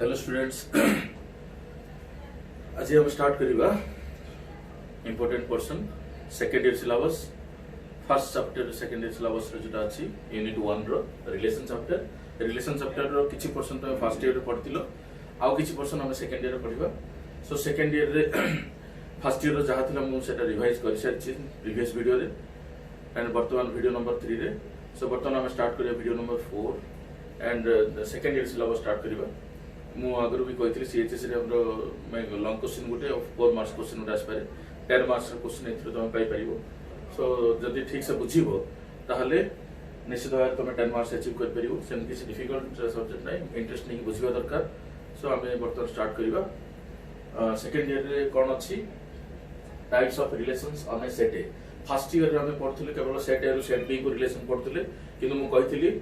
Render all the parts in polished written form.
Hello students आज हम start करिबा important portion second year syllabus first chapter second year syllabus रे जोटा अछि यूनिट 1 रो रिलेशन चैप्टर रो किछि पोर्शन तो फर्स्ट ईयर रे पढतिलो आउ किछि पोर्शन हम सेकेंड ईयर रे पढिबा सो सेकेंड ईयर रे फर्स्ट ईयर रो जहा थिला मु सेटा रिवाइज कर सारछि प्रीवियस वीडियो रे एंड वर्तमान वीडियो नंबर 3 रे सो वर्तमान हम स्टार्ट करिया video number 4 and the second year syllabus start करिबा मु आगरो भी कहथिली सीएचएस रे हमरो लॉन्ग क्वेश्चन गुटे 4 मार्क्स क्वेश्चन गुटे आस पारे 10 मार्क्स क्वेश्चन एथरो तुम पाई परिबो सो जदि ठीक से बुझिबो ताहले निश्चित भाव तुम 10 मार्क्स अचीव कर परिबो सेम किसी डिफिकल्ट सब्जेक्ट नै इंटरेस्टिंग बुझिबा दरकार सो हमें वर्तमान स्टार्ट करिबा सेकेंड ईयर रे कोन अछि types of relations on a set A first year रे हम पढथले केवल सेट ए रो सेट बी को रिलेशन पढथले किंतु मु कहितली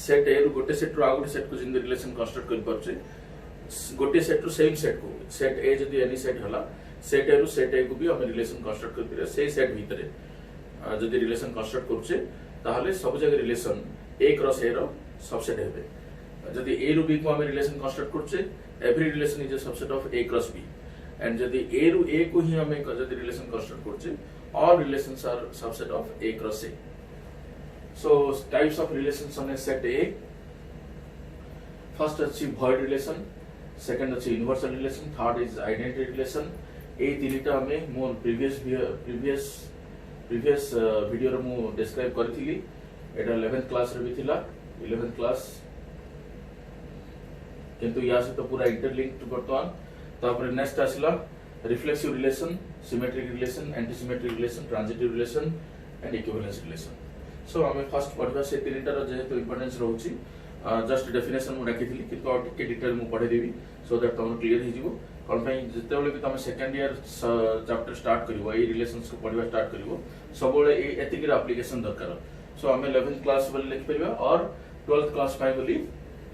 सेट ए रो गोटे सेट रो आ गोटे सेट को जिंद रिलेशन कंस्ट्रक्ट कर परछे गोटे सेट रो सेम सेट को सेट ए जदी एनी सेट हला सेट ए रो सेट ए को भी हम रिलेशन कंस्ट्रक्ट कर पिरे से सेट भीतरे जदी रिलेशन कंस्ट्रक्ट करछे ताहले सब जगह रिलेशन ए क्रॉस ए रो सबसेट हेबे जदी ए रो बी को हम रिलेशन कंस्ट्रक्ट करछे every relation is a subset of A cross B and जदी ए रो ए को ही हम जदी रिलेशन कंस्ट्रक्ट करछे all relations are subset of A cross A so types of relations on a set A first अछि void relation second अछि universal relation third is identity relation ए तीनटा हमें मोर प्रीवियस वीडियो रे मु डिस्क्राइब करथिली एटा 11th class रे भी थिला 11th class किंतु या से तो पूरा इंटरलिंक्ड वर्तमान तापर नेक्स्ट आसला reflexive relation symmetric relation antisymmetric relation transitive relation and equivalence relation so हमें फर्स्ट पढ़वा से तीनटार जेहेतु इंपोर्टेंस रहउची जस्ट डेफिनेशन मु राखिथिली किंतु और टिके डिटेल मु पढे देबी सो दैट तुम क्लियर हो जिवो कोन पई जते बेले भी तुम सेकंड ईयर चैप्टर स्टार्ट करिवो ए रिलेशंस को पढ़वा स्टार्ट करिवो सब बेले ए एतिक एप्लीकेशन दरकार सो हमें 11th क्लास वाले लिख परिबा और 12th क्लास पाई बोली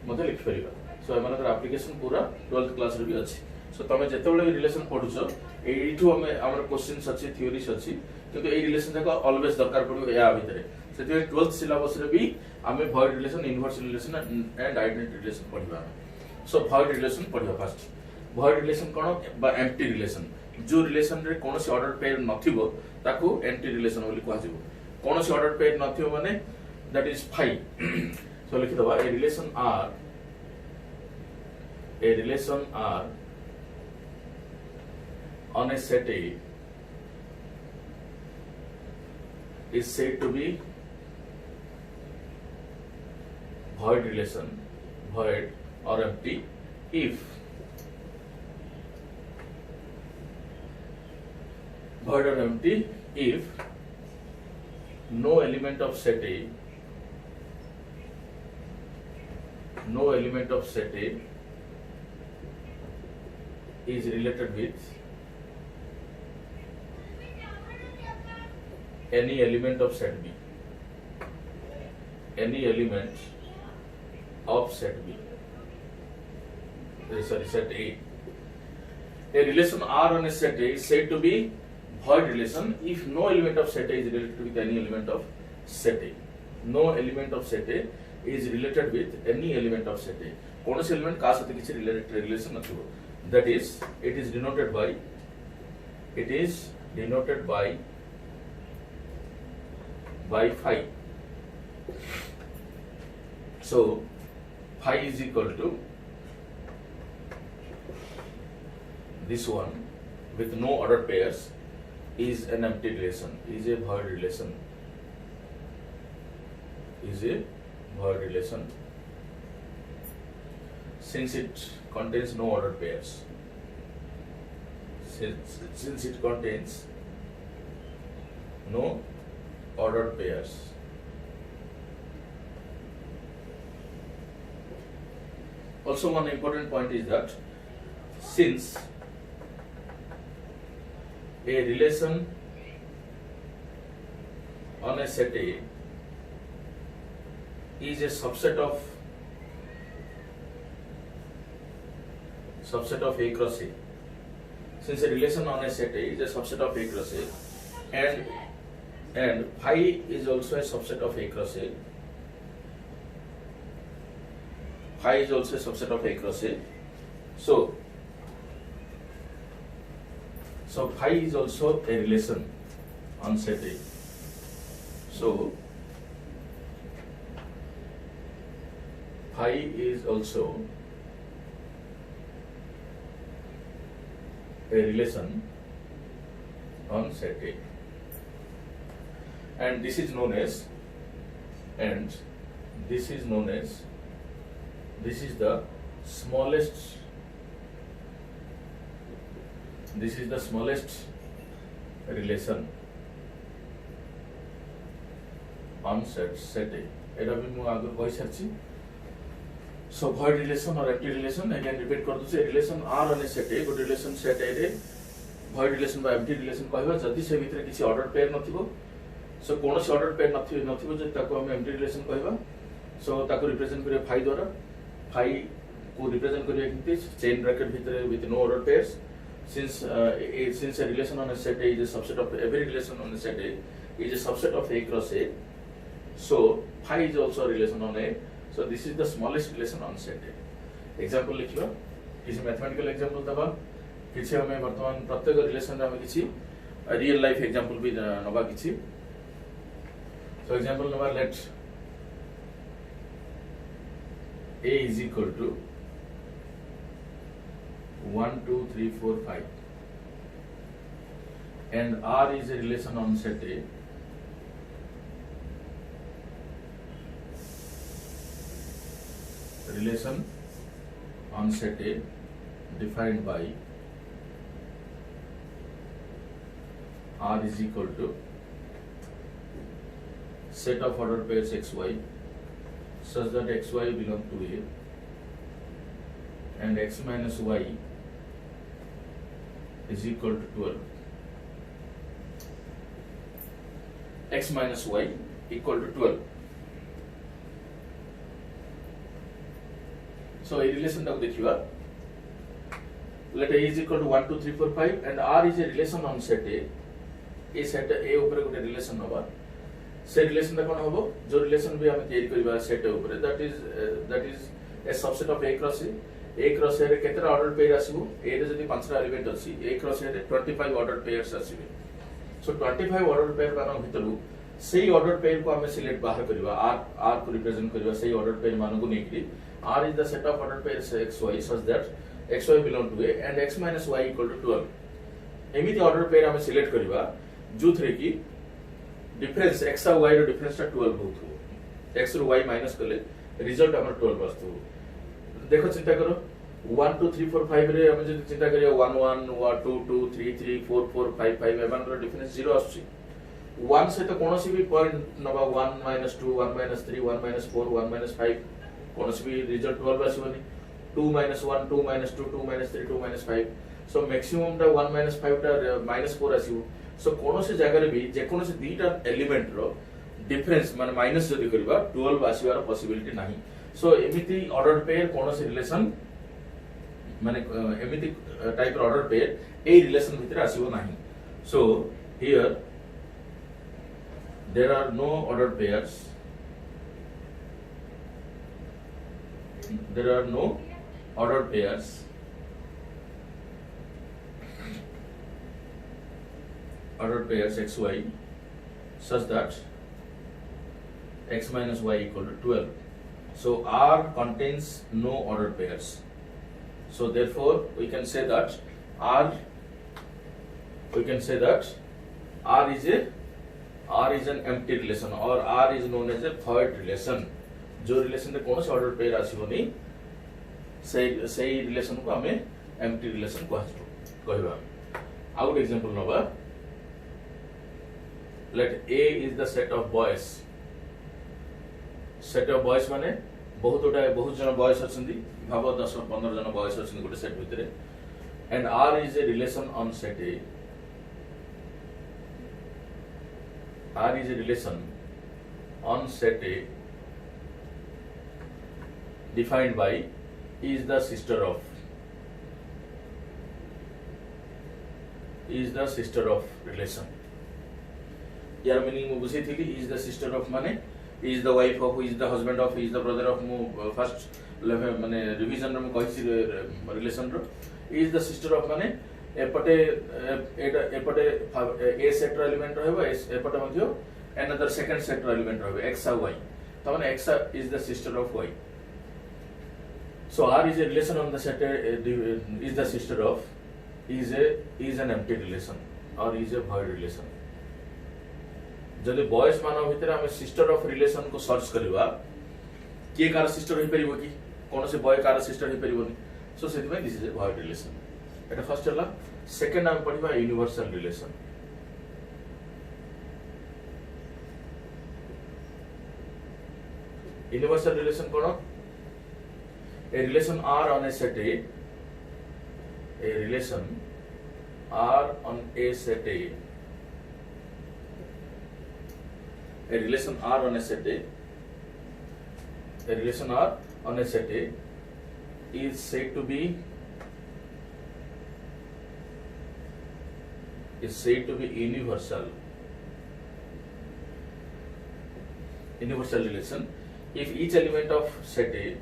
मते लिख परिबा सो एमानकर एप्लीकेशन पूरा 12th क्लास रे भी अछि सो तुम जते बेले भी रिलेशन पढुछो एठू हमें हमर क्वेश्चंस अछि थ्योरीज अछि किंतु ए रिलेशन जाका ऑलवेज दरकार पड़ो या भीतर से 12th सिलेबस रे भी हमें void relation universal relation and identity relation पढिबा सो void relation पढिबा फर्स्ट void relation कोन बा empty relation जो रिलेशन रे कोनोसी ऑर्डर पेयर नथिबो ताको empty relation बोली कहै जिवो कोनोसी ऑर्डर पेयर नथिबो माने दैट इज phi सो लिखि दबा a relation R on a set A is said to be void relation, void or empty if void or empty if no element of set A is related with any element of set B. Any element of set B. Sorry, set A. A relation R on a set A is said to be void relation if no element of set A is related with any element of set A. No element of set A is related with any element of set A. कौन से element का साथ किसी related relation नथिबो. That is, it is denoted by phi. So phi is equal to this one with no ordered pairs is an empty relation, is a void relation, since it contains no ordered pairs. Since it contains no ordered pairs. Also, one important point is that since a relation on a set A is a subset of A cross A, since a relation on a set A is a subset of A cross A, and phi is also a subset of A cross A, phi is also a subset of A cross A, So phi is also a relation on set A. So phi is also a relation on set A, and this is known as, this is the smallest, relation on set A. एटा भी मु आगे कहि सारछि. So void relation or empty relation, again repeat कर दूचे, relation R on a set A, good relation set A रे void relation by empty relation कहबा जदि से भितर किसी order pair नथिबो, so कोनोसी order pair नथिबो जे ताको हम empty relation कहबा. So ताको represent करिया phi द्वारा, phi को represent करिया किंति chain bracket भितर with no order pairs. Since a relation on a set A is a subset of every relation on a set A is a subset of A cross A, so phi is also a relation on A. So this is the smallest relation on set A. Example लिखियो, किसी mathematical example दबा, किसी हमें वर्तमान प्रत्येक relation रे हमें किसी real life example भी नबा किसी. So example नबा, let A is equal to 1, 2, 3, 4, 5, and R is a relation on set A. Relation on set A defined by R is equal to set of ordered pairs xy such that xy belong to A and x minus y is equal to 12. X minus y equal to 12. So a relation that देखिवा, let A is equal to 1, 2, 3, 4, 5 and R is a relation on set A. A set A ऊपर गोटे relation होगा. से relation ता कौन होगा? जो relation भी हमें तैयारी करिवा set A ऊपर, that is a subset of A cross A. A cross A रे केतरा ordered pair आसीबो? A रे जदि 5 element अछि, A cross A रे 25 ordered pairs आसीबे. So 25 ordered pair मानो भितरु सेही ordered pair को हमें select बाहर करिवा, R को represent करिवा सेही ordered pair मानो को नेकरी. R is the set of ordered pairs xy such that xy belong to A and x minus y equal to 12. एमिति ordered pair हमें select करिवा जो थ्रे की difference x और y रो difference टा 12 होथु. x रो y minus कले result हमर 12 आस्तु. देखो चिंता करो 1 2 3 4 5 रे हम जदि चिंता करिया 1 1 2 2 3 3 4 4 5 5 एमान रो डिफरेंस 0 आछी. 1 से तो कोनोसी भी पॉइंट नबा 1 minus 2 1 minus 3 1 minus 4 1 minus 5 कोनोसी भी result 12 आसीबनी. 2 minus 1 2 minus 2 2 minus 3 2 minus 5. So maximum टा 1 minus 5 टा minus 4 आसीबो. So कोनोसी जगह रे भी जे कोनोसी दीटा एलिमेंट रो डिफरेंस माने माइनस जदि करबा 12 आसीबार पॉसिबिलिटी नाही. So एमिति ordered pair कोनोसी रिलेशन माने एमिति type ordered pair a relation भितर आसीबो नाही. So here there are no ordered pairs. There are no ordered pairs xy such that x minus y equal to 12. So R contains no ordered pairs. So therefore we can say that R is an empty relation or R is known as a void relation. जो relation रे कोनोसी order pair आसीबोनी सेही relation को हमें empty relation कहबा. Out example नबा, late A is the set of boys. Set of boys माने बहुत जन बॉयज अछंती, भाबो 10 15 जन बॉयज अछंती गोटे सेट भितरे, and R is a relation on set A. R is a relation on set A defined by is the sister of relation. यार meaning बुझी थी is the sister of माने is the wife of, is the husband of, is the brother of. मु first माने revision में कहि relation रो is the sister of माने एपटे एपटे ए सेट रो एलिमेंट रहबो एपटे मध्य another second set रो एलिमेंट रहबो x और y त माने x is the sister of y. So R is a relation on the set is the sister of is an empty relation or is a void relation. जदि boys मान भितर आम sister of relation को search करवा किए car sister हो परिबो कि कोन से बॉय कार सिस्टर हो परिबोनी सो सेति में this is a void relation. एटा फर्स्ट हला. सेकंड आम पढिबा यूनिवर्सल रिलेशन. यूनिवर्सल रिलेशन कोन a relation R on a set A relation R on a set A relation R on a set A relation R on a set A is said to be universal relation if each element of set A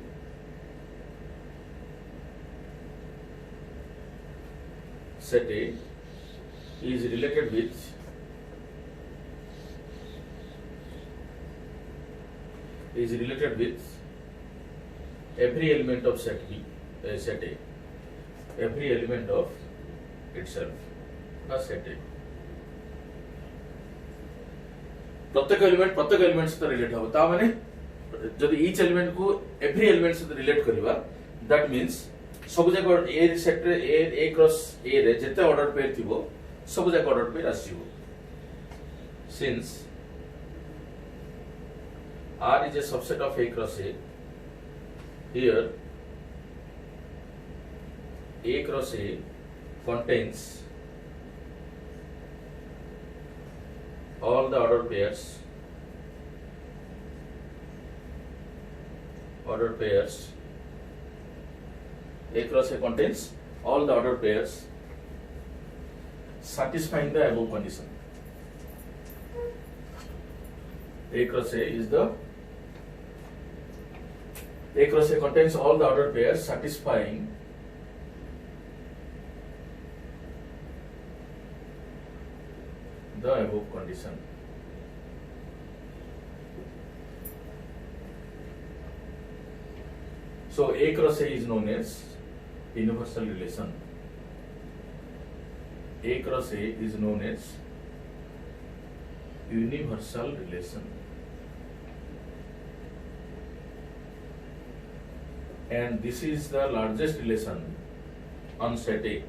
is related with every element of set B, set A, every element of itself, set A. प्रत्येक element से relate हो ता माने जदि each element को every element से relate करबा that means सब जगह ए सेट रे ए क्रॉस ए रे जते ऑर्डर पेयर थिबो सब जगह ऑर्डर पेयर आसीबो. Since R is a subset of A cross A, here A cross A contains all the order pairs A cross A contains all the order pairs satisfying the above condition. A cross A contains all the order pairs satisfying the above condition. So A cross A is known as universal relation. A cross A is known as universal relation. And this is the largest relation on set A.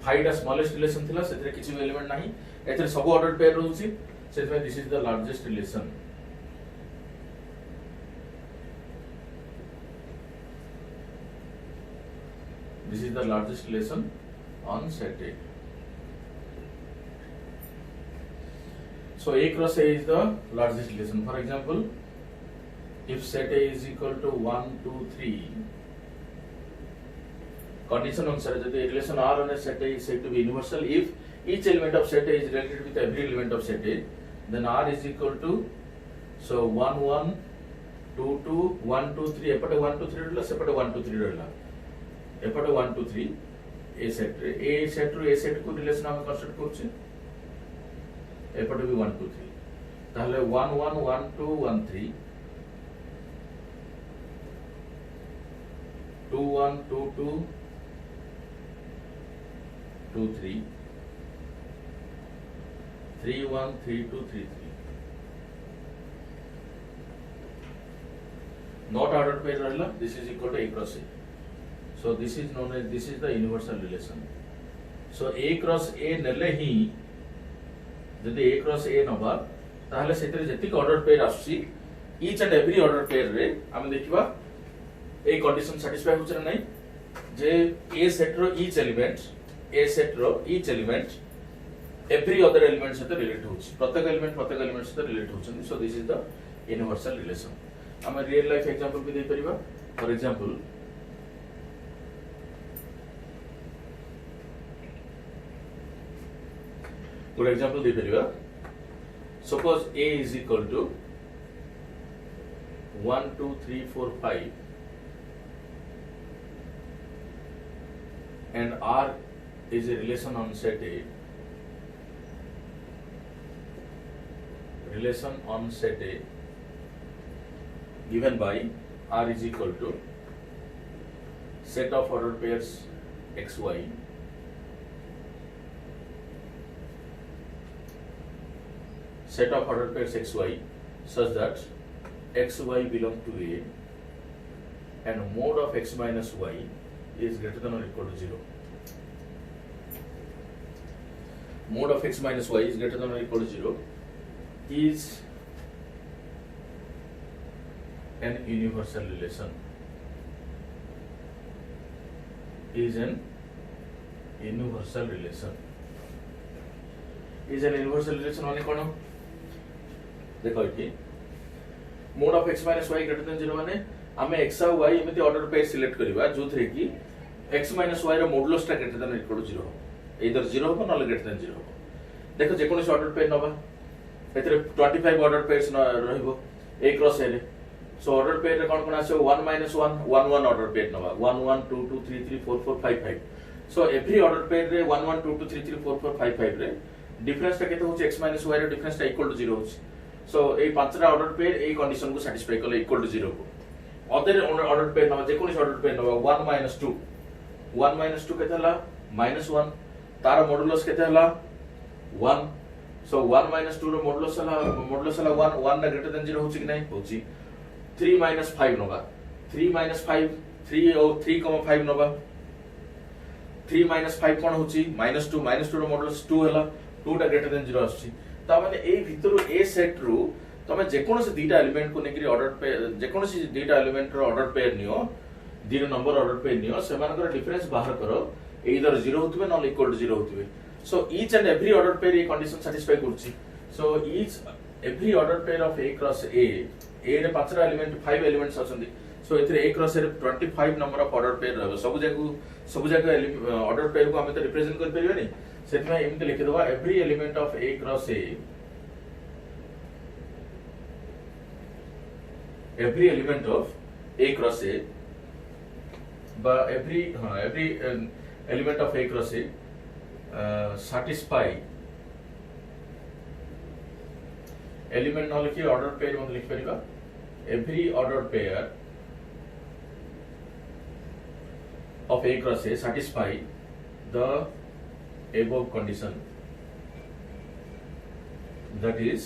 Phi टा smallest relation थिला सेतरे किछि भी element नाही एतरे सब order pair रहउछि सेतमे this is the largest relation. This is the largest relation on set A. So A cross A is the largest relation. For example, if set A is equal to 1, 2, 3, condition अनुसार यदि relation R on a set A is said to be universal if each element of set A is related with every element of set A, then R is equal to 1, 1, 2, 2, 1, 2, 3 एपटे 1, 2, 3 रहला सेपटे 1, 2, 3 रहला एपटे 1, 2, 3 A set रो A set को relation हम construct करछि एपटे भी 1, 2, 3 ताहले 1, 1, 1, 2, 1, 3 2, 1, 2, 2, 2, 3 3, 1, 3, 2, 3, 3 not ordered pair रहला. This is equal to A cross A. So this is known as this is the universal relation. So A cross A नेले ही जदि A cross A नबा ताहले सेतरे जति ऑर्डर पेयर आसी each and every order pair रे हम देखिबा ए condition satisfy होछ नै जे A सेट रो each element every other element से रिलेट होछ प्रत्येक एलिमेंट से रिलेट होछ. So this is the universal relation. हम रियल लाइफ एग्जांपल भी दे परिबा. फॉर एग्जांपल गुड एग्जांपल दे परिबा. Suppose A is equal to 1 2 3 4 5 and R is a relation on set A. Relation on set A given by R is equal to set of ordered pairs xy set of ordered pairs xy such that xy belong to A and mode of x minus y is greater than or equal to 0. Mode of x minus y is greater than or equal to 0 is an universal relation. Is an universal relation. Is an universal relation माने कौन? देखो ये mode of x minus y greater than 0 माने आमे x और y एमिति order pair select करबा जोथरे की x माइनस y रो मॉडुलस टा ग्रेटर देन इक्वल टू 0 इधर 0 हो नले ग्रेटर देन 0 हो देखो जे कोनोसी ऑर्डर पेयर नबा एतरे 25 ऑर्डर पेयर्स न रहइबो a क्रॉस a रे सो ऑर्डर पेयर रे कोन आसे 1 minus 1 1 1 ऑर्डर पेयर नबा 1 1 2 2 3 3 4 4 5 5 सो एवरी ऑर्डर पेयर रे 1 1 2 2 3 3 4 4 5 5 रे डिफरेंस टा केते होचे x minus y रे डिफरेंस टा इक्वल टू 0 होचे सो ए पांचटा ऑर्डर पेयर ए कंडीशन को सैटिस्फाई करले इक्वल टू 0 को अदर ऑर्डर पेयर नबा जे कोनोसी ऑर्डर पेयर नबा 1 minus 2 1 minus 2 केते हला -1 तार मॉडुलस केते हला 1 सो 1 minus 2 रो मॉडुलस हला 1 1 ना ग्रेटर देन 0 होची कि नहीं होची 3 minus 5 नबा 3 minus 5 3 और 3,5 नबा 3 minus 5 कोन होची -2 रो मॉडुलस 2 हला 2 टा ग्रेटर देन 0 आछी ता माने ए भितरु ए सेट रु तमे जे कोनोसी दीटा एलिमेंट को नेकरी ऑर्डर पे जे कोनोसी दीटा एलिमेंट रो ऑर्डर पेयर नियो दीटा नंबर ऑर्डर पेयर नियो सेमानकर डिफरेंस बाहर करो either 0 होतबे नॉट इक्वल टू 0 होतबे so each and every order pair ए कंडीशन सैटिस्फाई करछि so each every order pair of a cross a रे पांचटा एलिमेंट 5 एलिमेंट्स अछंदी सो एथरे a क्रॉस रे 25 नंबर ऑफ ऑर्डर पेयर रहबो सब जगह ऑर्डर पेयर को हम तो रिप्रेजेंट कर परिबे नै सेतमे एमिते लिखि दबा every element of a cross a every element of a cross a but every element of a cross a satisfy element न लिखि ऑर्डर पेयर मतलब लिखि परिबा every order pair of a cross a satisfy the above condition, that is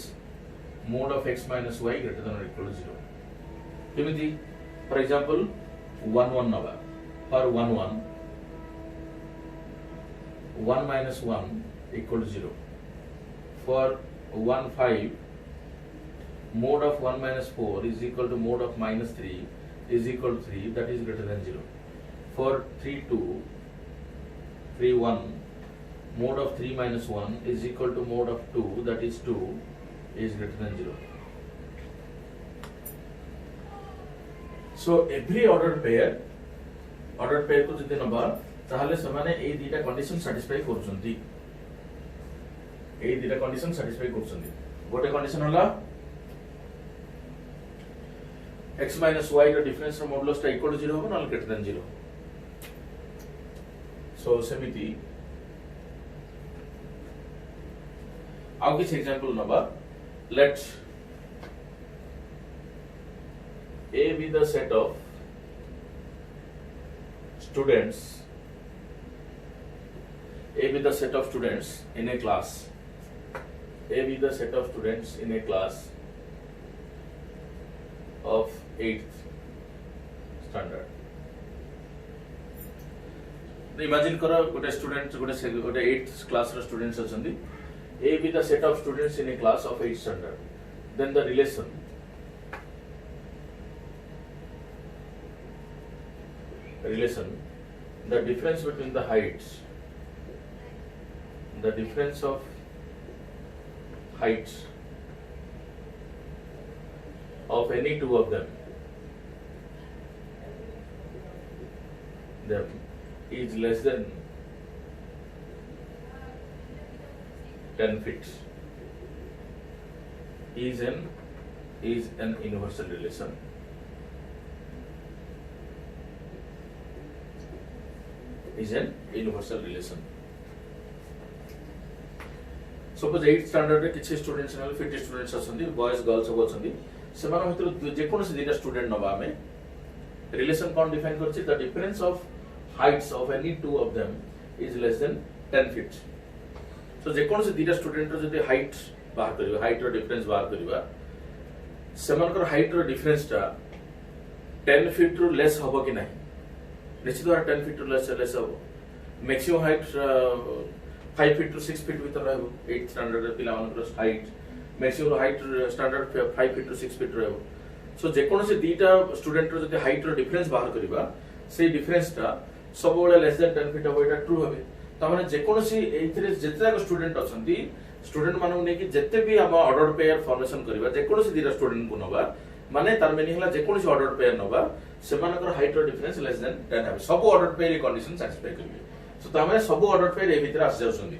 mode of x minus y greater than or equal to 0. Timothy, for example, 1 1 naba for 1 1 1 minus 1 equal to 0. For 1 5 mode of 1 minus 4 is equal to mode of minus 3 is equal to 3, that is greater than 0. For 3 2 3 1 mode of 3 minus 1 is equal to mode of 2, that is 2 is greater than 0. So every ordered pair को जदि नबा ताहले समाने ए दीटा condition satisfy करछंती गोटे condition होला x minus y रो difference रो modulus टा equal to 0 हो not greater than 0 सो सेमिति आउ किछ एग्जांपल नबा let's A be the set of students. A be the set of students in a class. A be the set of students in a class of 8th standard. Imagine करो गोटे student गोटे 8th class row students अछंदी. A be the set of students in a class of 8th standard. Then the relation the difference between the heights, the difference of heights of any two of them is less than 10 feet is an universal relation. is an universal relation. Suppose 8th standard रे किछि students ने 50 students अछंती boys girls सब अछंती सेमान भितर जे कोनोसी दिटा student नबा हमें relation कोन डिफाइन करछि the difference of heights of any two of them is less than 10 feet. So जे कोनोसी दिटा स्टूडेंट रो जदि हाइट बाहर करबा हाइट रो डिफरेंस बाहर करबा सेमानकर हाइट रो डिफरेंस ता 10 फीट रो लेस हबो कि नाही निश्चित भाव 10 फीट रो लेस हबो. Maximum height 5 feet to 6 feet भीतर रहबो 8th स्टैंडर्ड रे पिला मानकर height maximum height standard 5 feet to 6 feet रहबो. सो जे कोनोसी दीटा स्टूडेंट रो जदि हाइट रो डिफरेंस बाहर करबा से डिफरेंस ता सब बेले लेस देन 10 फीट हबो. एटा ट्रू हबे. त माने जे कोनोसी एथिरे जेतेक स्टूडेंट अछंती स्टूडेंट मानू ने कि जेते भी हम ऑर्डर पेयर फॉर्मेशन करबा जे कोनोसी दीटा स्टूडेंट को नबा माने तार मीनिंग हला जे कोनोसी ऑर्डर पेयर नबा सेमानकर हाइट रो डिफरेंस लेस देन 10 हबे. सब ऑर्डर पेयर कंडीशन सैटिस्फाई करबे. सो तामे सब ऑर्डर पेयर ए भीतर आस जाउछंदी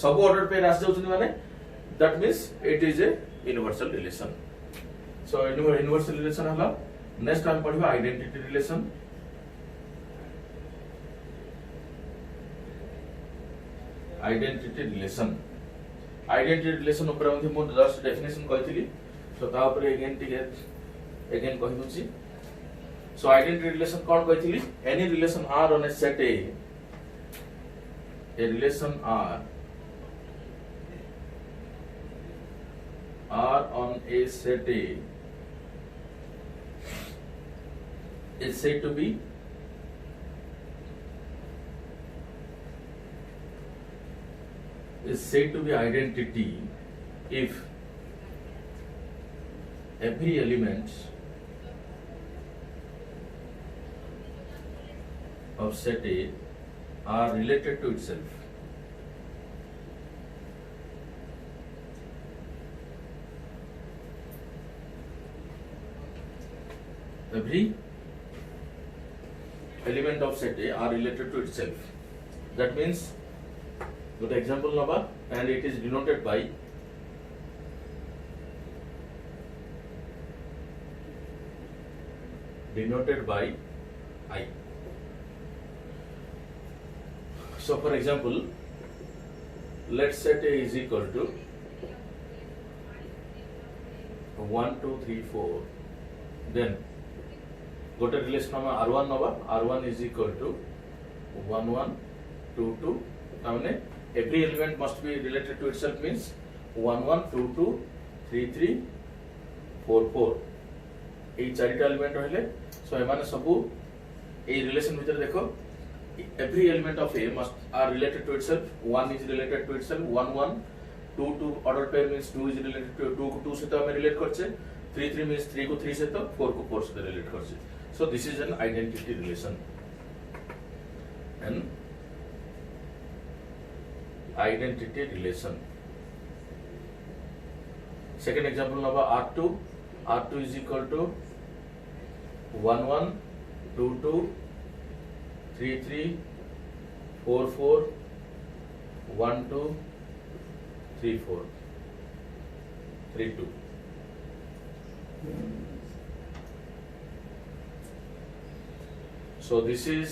सब ऑर्डर पेयर आस जाउछंदी माने that means it is a universal relation. So universal relation हला नेक्स्ट हम पढिबा आइडेंटिटी रिलेशन. आइडेंटिटी रिलेशन ऊपर हम मो जस्ट डेफिनेशन कहितली. सो ता ऊपर अगेन कहि दोची. सो आइडेंटिटी रिलेशन कोन कहितली any relation R on a set a relation R on a set A is said to be identity if every element of set A are related to itself. Every element of set A are related to itself. That means, good example naba, and it is denoted by I. So for example, let's set A is equal to 1 2 3 4. Then got a relation of R1 nova. R1 is equal to 1 1 2 2. Now every element must be related to itself means 1 1 2 2 3 3 4 4. এই চারিটা element রইলে so এমানে সবু এই relation ভিতরে দেখো every element of A must are related to itself. 1 is related to itself. 1 1 2 2 order pair means 2 is related to 2 को 2 से तो हमें relate करছে. 3 3 means 3 को 3 से तो 4 को 4 से relate करছে. So this is an identity relation. An identity relation. Second example number R2. R2 is equal to 1 1 2 2 3 3 4 4 1 2 3 4 3 2. So this is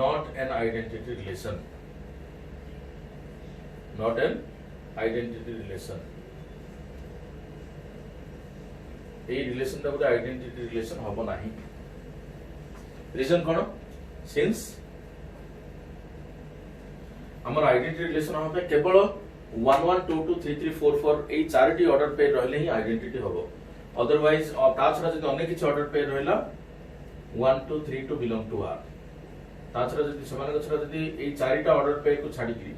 not an identity relation. Not an identity relation. এই রিলেশনটা বলে identity relation হবো ନାହିଁ. Reason কোন since আমার identity relation হবে কেবল 1 1 2 2 3 3 4 4 এই চারটি অর্ডার পেয়ার রইলে হি আইডেন্টিটি হবো. अदरवाइज ता छड़ा যদি অনেক কিছু অর্ডার পেয়ার রইলা 1 2 3 2 बिलोंग टू आर. ता छड़ा যদি সমান ছড়া যদি এই চারটি অর্ডার পেয়ার কো ছাড়ি কি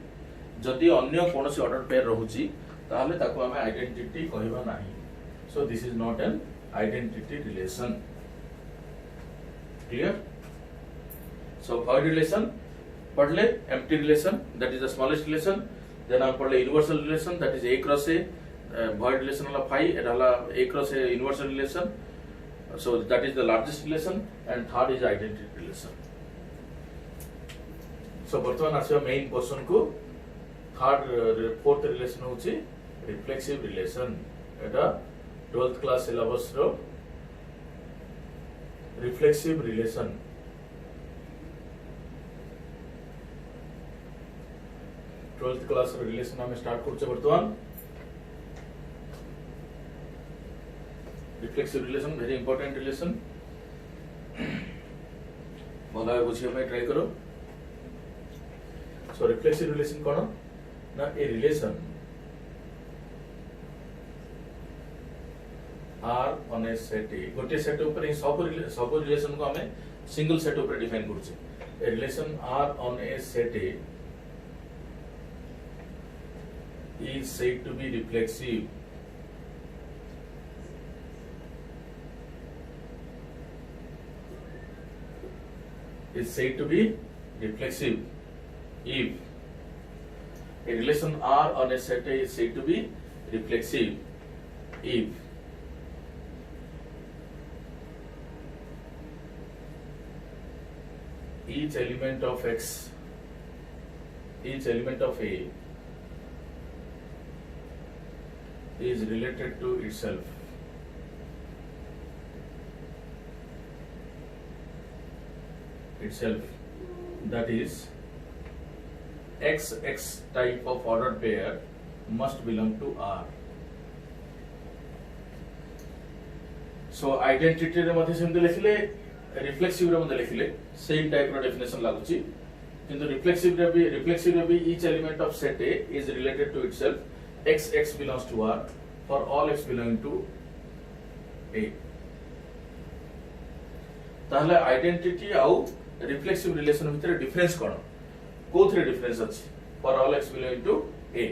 যদি অন্য কোনসি অর্ডার পেয়ার রহুচি তাহলে তাকো আমি আইডেন্টিটি কহিবা नाही. So this is not an identity relation. Clear? So void relation, padle empty relation, that is the smallest relation. Then I padle universal relation, that is A cross A. Void relation hala phi, it hala A cross A universal relation. So that is the largest relation, and third is identity relation. So bartaman asya main portion ko third fourth relation hochi reflexive relation. Eta 12th class syllabus ro reflexive relation. 12th class relation आम start करछे बर्तमान reflexive relation very important relation भल भाव बुझे try करो सो reflexive relation कौन ना a relation R on a set A गोटे सेट ऊपर सब रिलेशन को हमें सिंगल सेट ऊपर डिफाइन करछे a relation R on a set A is said to be reflexive if a relation R on a set A is said to be reflexive if each element of A is related to itself. That is, XX type of ordered pair must belong to R. So identity रे मध्य सेमते लिखिले reflexive रे मध्य लिखिले same type रो definition लागुची किंतु reflexive रे भी each element of set A is related to itself. X belongs to R for all X belonging to A. ताहले identity आउ reflexive relation भितर difference कोन कोथरे डिफरेंस अछि for all X belonging to A.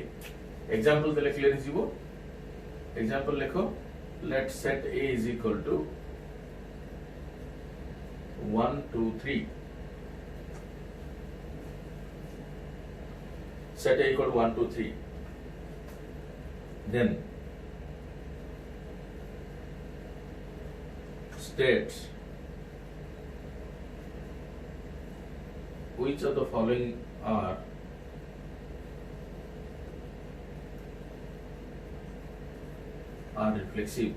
Example देले clear हिजिबो example लिखो let set A is equal to 1 2 3 set A equal to 1 2 3 then states which of the following are reflexive.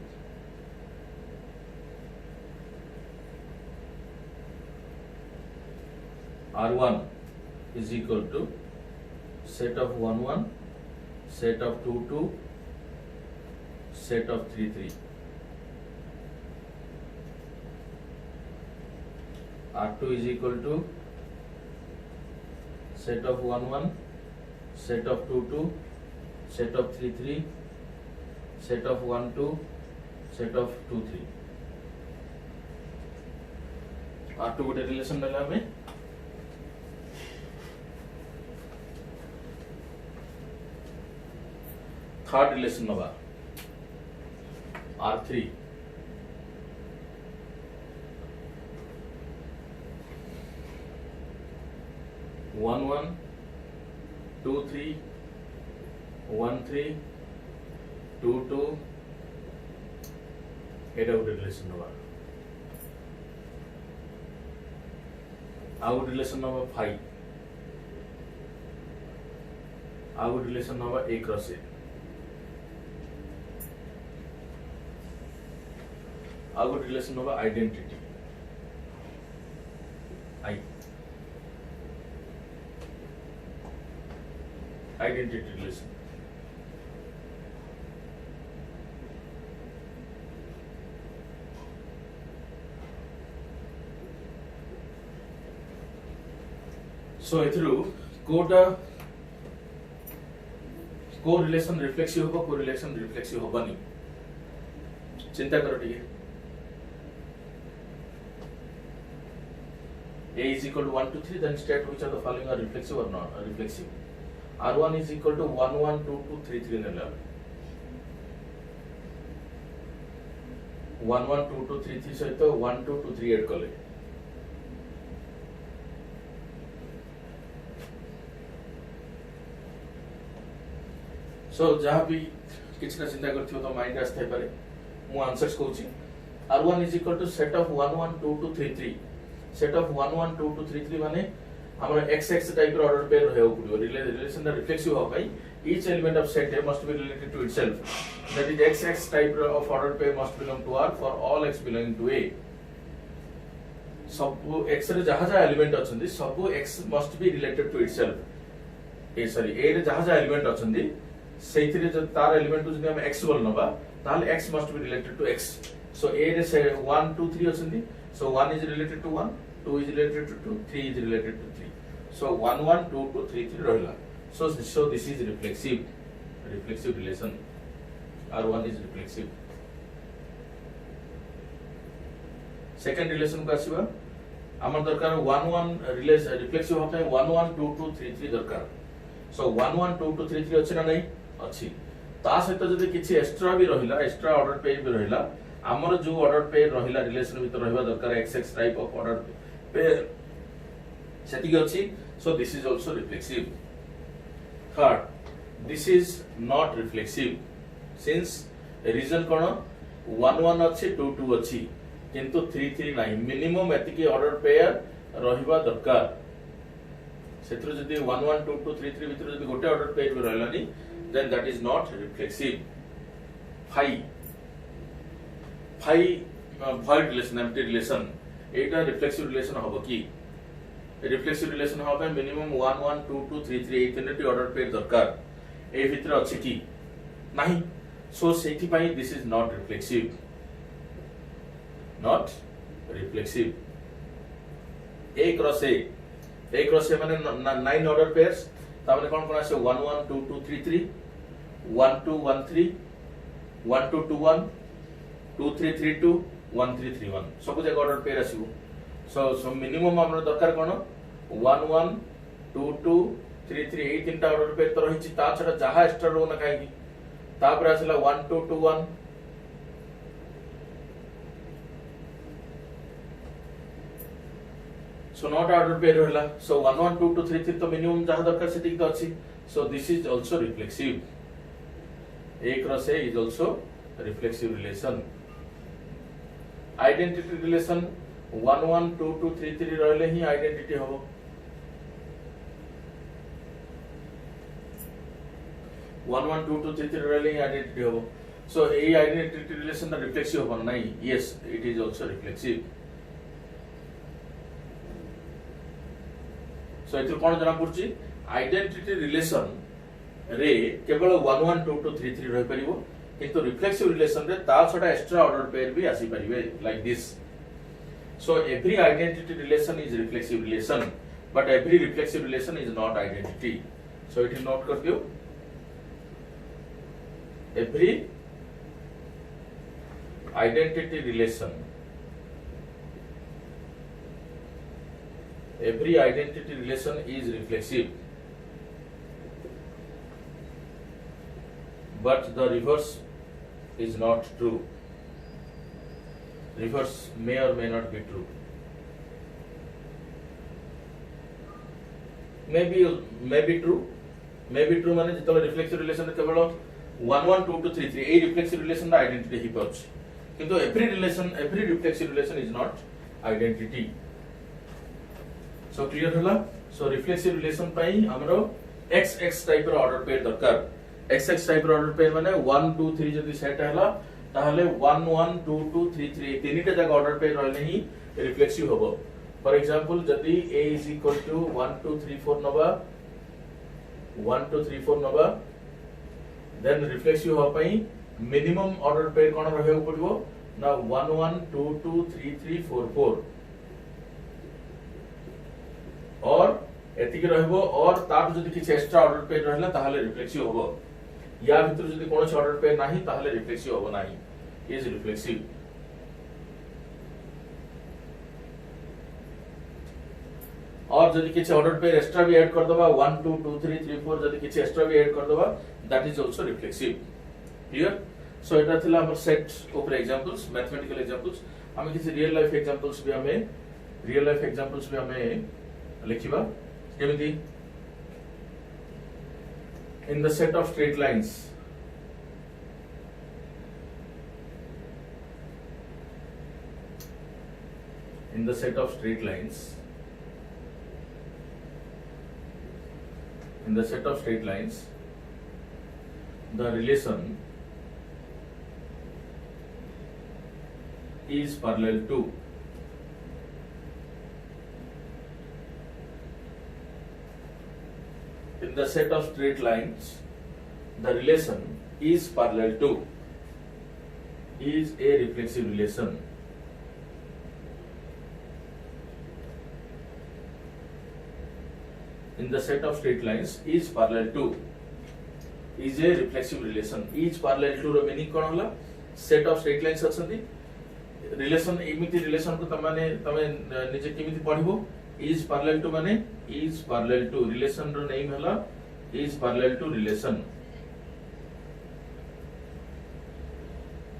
R1 is equal to set of 1 1 set of 2 2 set of 3 3. R2 is equal to set of 1 1 set of 2 2 set of 3 3 set of 1 2 set of 2 3. R2 गोटे relation नेला हमें third relation नवा R3 1 1 2 3 1 3 2 2 एटा गोटे relation नवा आउ relation नवा 5 आउ relation नवा A क्रॉस A आउ रिलेशन होगा आइडेंटिटी आइडेंटिटी रिलेशन सो एथरू कोटा को रिलेशन रिफ्लेक्सिव होगा को रिलेशन रिफ्लेक्सिव होबानी चिंता करो ठीक है A is equal to 1 2 3 then state which of the following are reflexive or not reflexive. R1 is equal to 1 1 2 2 3 3 नेला 1 1 2 2 3 3 सहित 1 2 2 3 ऐड कले सो जहाँ भी किसी ना चिंता करथियो तो माइंड आस्ते पारे मु answers कहूची R1 is equal to set of 1 1 2 2 3 3 set of 1 1 2 2 3 3 माने हमर XX टाइप रो ऑर्डर पेयर रहउ पड़ियो रिलेशन रिफ्लेक्सिव हो भाई each element of set A must be related to itself that is XX type of ordered pair must belong to R for all X belonging to A सब X रे जहा जहा element अछंदी सब X must be related to itself A sorry A रे जहाँ जहाँ element अछंदी सेइथिरे जब तार एलिमेंट जदि हम x बोल नबा ताले x must be related to x so A रे से 1 2 3 अछंदी so 1 is related to 1 2 is related to 2 3 is related to 3 so 1 1 2 2 3 3 रहला so this is reflexive relation r1 is reflexive second relation को आसीबा हमर दरकार 1 1 रिलेशन रिफ्लेक्सिव होता है 1 1 2 2 3 3 दरकार सो 1 1 2 2 3 3 अछि ना नहीं अछि ता सहित जदि किछि एक्स्ट्रा भी रहिला एक्स्ट्रा ऑर्डर पेयर भी रहिला हमर जो ऑर्डर पेयर रहिला रिलेशन भीतर रहबा दरकार xx type of order pair setting अछि so this is also reflexive third this is not reflexive since reason कोन 1 1 अछि 2 2 अछि किंतु 3 3 नाही मिनिमम एतिकी ऑर्डर पेयर रहिबा दरकार सेत्र जदि 1 1 2 2 3 3 भीतर जदि गोटे ऑर्डर पेयर भी रहलानी then that is not reflexive void relation empty relation एटा रिफ्लेक्सिव रिलेशन हबो की रिफ्लेक्सिव रिलेशन हबे मिनिमम 1 1 2 2 3 3 8 तीनटी ऑर्डर पेयर दरकार ए भीतर अछि की नाही सो सेठी पई दिस इज नॉट रिफ्लेक्सिव एक क्रॉस ए माने 9 ऑर्डर पेयर्स ता माने कोन कोन आसे 1 1 2 2 3 3 1 2 1 3 1 2 2 1 2 3 3 2 1 3 3 1 सब जगह ऑर्डर पेयर आसीबो सो मिनिमम हमर दरकार कोन 1 1 2 2 3 3 8 तीनटा ऑर्डर पेयर तो रहिछि ता छडा जहा एक्स्ट्रा रो ना काई तापर आसला 1 2 2 1 सो नॉट ऑर्डर पेयर रहला सो 1 1 2 2 3 3 तो मिनिमम जहा दरकार सेटिक तो अछि so this is also reflexive एक cross A is also reflexive relation identity relation 1 1 2 2 3 3 रहले ही आइडेंटिटी हो 1 1 2 2 3 3 रहले ही आइडेंटिटी हो सो ए आइडेंटिटी रिलेशन द रिफ्लेक्सिव हो नाही yes it is also reflexive so एथि कोन जना पड़छि आइडेंटिटी रिलेशन रे केवल 1 1 2 2 3 3 रह परिबो किंतु रिफ्लेक्सिव रिलेशन रे ता छडा एक्स्ट्रा ऑर्डर पेयर भी आसी परिबे like this so every identity relation is reflexive relation but every reflexive relation is not identity so it is note कर दियो every identity relation is reflexive but the reverse is not true reverse may or may not be true may be true माने जेतले reflexive relation केवल 1 1 2 2 3 3 A reflexive relation द identity ही पछ किंतु every reflexive relation is not identity so clear होला so reflexive relation पई हमरो xx type रो ऑर्डर पेयर दरकार xx टाइप रो ऑर्डर पेयर माने 1 2 3 जदी सेट हला ताहले 1 1 2 2 3 3 तीनटा जगह ऑर्डर पेयर रहले ही रिफ्लेक्सिव होबो फॉर एग्जांपल जदी a = 1 2 3 4 नबा 1 2 3 4 नबा देन रिफ्लेक्सिव हो पई मिनिमम ऑर्डर पेयर कोन रहबो पड़िबो ना 1 1 2 2 3 3 4 4 और एतिक रहबो और तार जदि किछ एक्स्ट्रा ऑर्डर पेयर रहला ताहले रिफ्लेक्सिव होबो या भीतर जदि कोनोछ ऑर्डर पेयर नाही ताहले रिफ्लेक्सिव होबो नाही इज रिफ्लेक्सिव और जदि किछ ऑर्डर पेयर एक्स्ट्रा भी ऐड कर दबा 1 2 2 3 3 4 जदि किछ एक्स्ट्रा भी ऐड कर दबा that is also reflexive clear so एटा थिला हमर सेट ऊपर एग्जांपल्स मैथमेटिकल एग्जांपल्स हम किछ रियल लाइफ एग्जांपल्स भी हमें लिखिबा केमिति in the set of straight lines the relation is parallel to in the set of straight lines the relation is parallel to is a reflexive relation. In the set of straight lines is parallel to is a reflexive relation. Is parallel to row meaning कौन होला? Set of straight lines अछंती relation एमिति relation को तमाने तमे निजे केमिति पढिबो is parallel to माने is parallel to relation रो नेम होला is parallel to relation.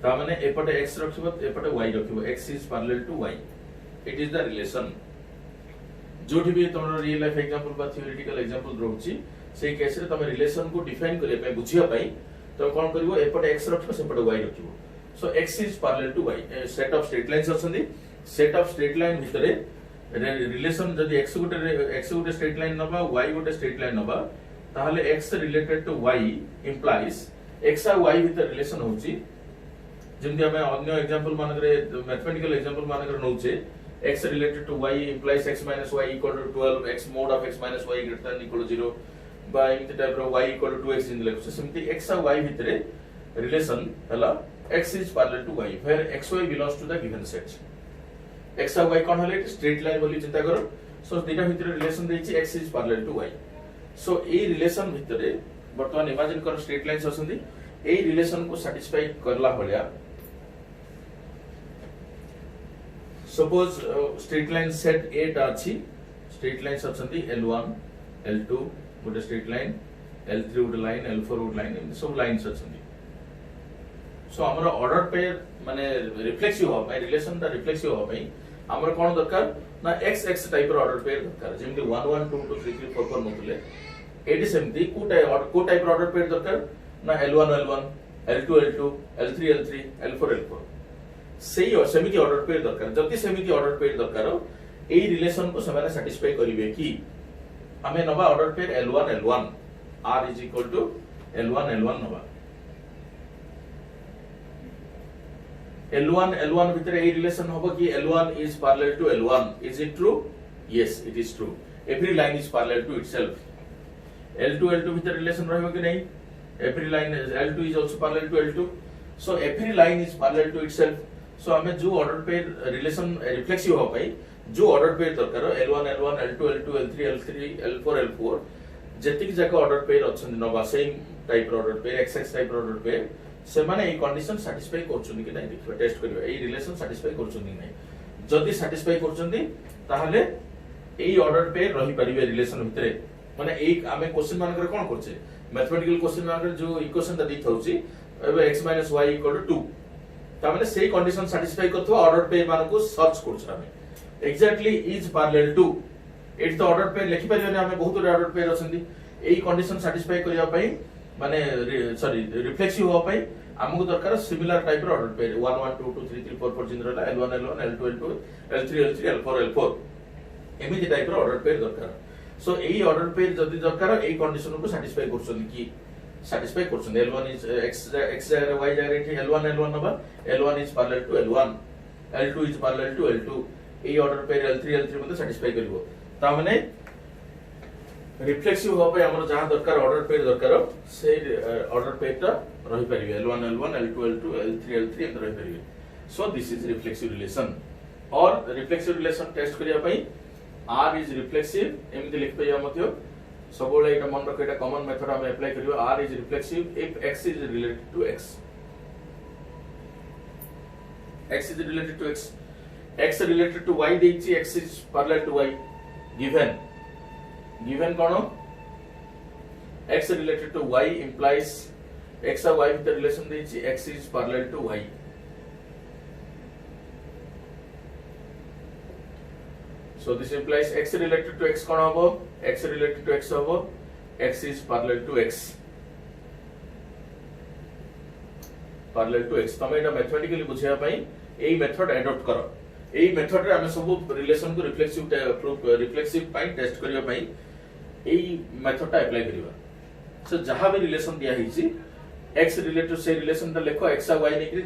तामाने एपटे x रखिबो एपटे y रखिबो x is parallel to y. It is the relation. जोठी भी तमरो रियल लाइफ एग्जांपल बा थ्योरेटिकल एग्जांपल रहउची सेही केस रे तमे रिलेशन को डिफाइन करे पे बुझिया पाई तो कोन करबो एपटे x रखिबो सेपटे y रखिबो. So x is parallel to y. Set of straight lines अछंदी सेट ऑफ स्ट्रेट लाइन भितरे रिलेशन जदी x गोटे स्ट्रेट लाइन नबा y गोटे स्ट्रेट लाइन नबा ताहले x related to y implies x और y भितर रिलेशन होची जेमति हमें अन्य एग्जांपल मानकरे मैथमेटिकल एग्जांपल मानकरे नउचे x related to y implies x minus y equal to 12 x mod of x minus y greater than equal to 0 by एमति टाइप रो y equal to 2x इन लेखो सेमति x और y भितरे रिलेशन हला x is parallel to y where xy belongs to the given set. x और y कोन हले स्ट्रेट लाइन बोली चिंता करो. सो दिटा भितरे रिलेशन देछि x is parallel to y. So A relation भितरे वर्तमान इमेजिन करो स्ट्रेट लाइंस अछंदी ए रिलेशन को सैटिस्फाई करला भलिया suppose straight line set A टा अछि स्ट्रेट लाइन्स अछंती L1 L2 गोटे स्ट्रेट लाइन L3 गोटे लाइन L4 गोटे लाइन इन सब लाइन्स अछंती. सो हमर ऑर्डर पेयर माने रिफ्लेक्सिव हो पाए रिलेशन दा रिफ्लेक्सिव हो पाए हमर कोन दरकार ना x x टाइप रो ऑर्डर पेयर दरकार जेमति 1 1 2 2 3 3 4 4 नथले एडी सेमति को टाइप रो ऑर्डर पेयर दरकार ना L1 L1 L2 L2 L3 L3 L4 L4 सेमिति order pair दरकार. जति सेमिति ऑर्डर पेयर दरकार ए रिलेशन को समान सैटिस्फाई करिवे कि हमें नबा order pair L1 L1 R is equal to L1 L1 नबा L1 L1 भितर ए रिलेशन होबो कि L1 is parallel to L1. Is it true? Yes, it is true. Every line is parallel to itself. L2 L2 भितर relation रहबो कि नहीं? Every line is L2 is also parallel to L2. So every line is parallel to itself. सो हमें जो order pair relation reflexive हो पाई जो order pair दरकार L1 L1 L2 L2 L3 L3 L4 L4 जेतिक जाका order pair अछन नबा same type order pair XX type order pair से माने ए condition satisfy करछुनी कि नै देखिबा टेस्ट करबा ए रिलेशन सैटिस्फाई करछुनी नै जदी सैटिस्फाई करछन्ती ताहले ए ऑर्डर पेयर रही परिबे रिलेशन भितरे माने एक आमे क्वेश्चन मानकर कोन करछे मैथमेटिकल क्वेश्चन मानकर जो इक्वेशन ता दी थौची एबे x - y = 2 तामाने सेही कंडीशन सैटिस्फाई करथवा ऑर्डर पेयर माने को सर्च करछ हमें exactly is parallel to at the order pair लिखि परिबे हमें बहुत ऑर्डर पेयर अछंती एही कंडीशन सैटिस्फाई करिया पई माने सॉरी रिफ्लेक्सिव हो पई हमको दरकार सिमिलर टाइप रो ऑर्डर पेयर 1 1 2 2 3 3 4 4 जिन रहला L1 L1 L2 L2 L3 L3 L4 L4 एमिति टाइप रो ऑर्डर पेयर दरकार. सो एही ऑर्डर पेयर जदी दरकार एही कंडीशन को सैटिस्फाई करछन कि satisfy करछन L1 is x y directly L1 L1 नबा L1 is parallel to L1 L2 is parallel to L2 A order pair L3 L3 मध्ये सैटिस्फाई करबो ता माने रिफ्लेक्सिव हो पे हमर जहां दरकार ऑर्डर पेयर दरकार से ऑर्डर पेयर ता रही परिबे L1 L1 L2 L2 L3 L3 and रही परिबे. So this is reflexive relation और रिफ्लेक्सिव रिलेशन टेस्ट करिया पई R is reflexive एमिति लिख पे मथयो सबोले एटा मन रख एटा कॉमन मेथड हम अप्लाई करियो R is reflexive if x is related to x. X is related to x. X related to y देछि x is parallel to y given cone x related to y implies x और y भितर relation देछि x is parallel to y. So this implies x related to x कोन होबो x related to x होबो x is parallel to x तमे एटा mathematically बुझिया पई एई method adopt करो. एई method रे हम सब रिलेशन को रिफ्लेक्सिव पाई टेस्ट करिया पई एई मेथड अप्लाई करिवा. सो जहां भी रिलेशन दिया हिची x रिलेटेड से रिलेशन ता लेखो x और y नेकरी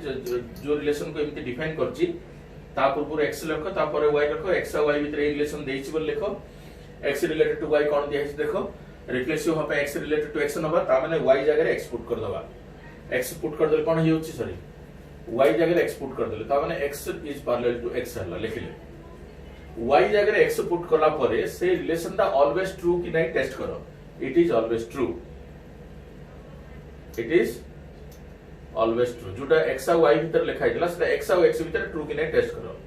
जो रिलेशन को एमती डिफाइन करची ता पूर्व x लिखो तापर y लिखो x और y भितर रिलेशन देइछि बोल लिखो x रिलेटेड टू y कोन दिया हिच देखो रिफ्लेक्सिव हबे x रिलेटेड टू x नबा ता माने y जगह x पुट कर दबा x पुट कर देले कोन ही होची सॉरी y जगह x पुट कर देले ता माने x is parallel to x हला लिखिले y जगह x पुट करला परे से रिलेशन दा ऑलवेज ट्रू कि नहीं टेस्ट करो it is always true it is always true जोटा x और y भीतर लिखा हैला से x और x भीतर ट्रू कि नहीं टेस्ट करो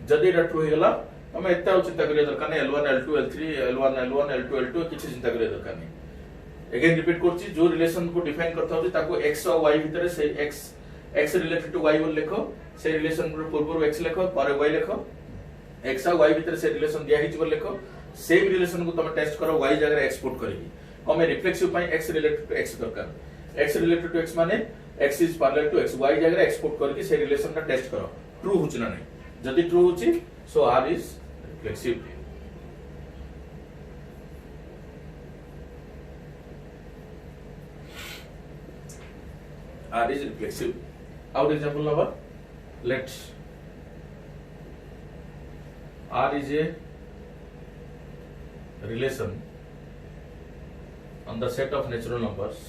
जदी एटा ट्रू हेला हमें एता चिंता करिया दरकार नै L1 L2 L3 L1 L1 L2 L2 किछि चिंता करिया दरकार नै अगेन रिपीट करछि जो रिलेशन को डिफाइन करता होछि ताको x और y भीतर से x रिलेटेड टू y बोल लिखो से रिलेशन पूर्व x लिखो पर y लिखो x और y भीतर से रिलेशन दिया हिच बोल लिखो सेम रिलेशन को तुम टेस्ट करो y जगह x पुट करिवि हमें रिफ्लेक्सिव पई x रिलेटेड टू x दरकार x रिलेटेड टू x माने x is parallel to x y जगह x पुट करके से रिलेशन का टेस्ट करो ट्रू होछि ना नहीं जदी ट्रू होछि so r is reflexive r is reflexive. Our example number, let's r is a relation on the set of natural numbers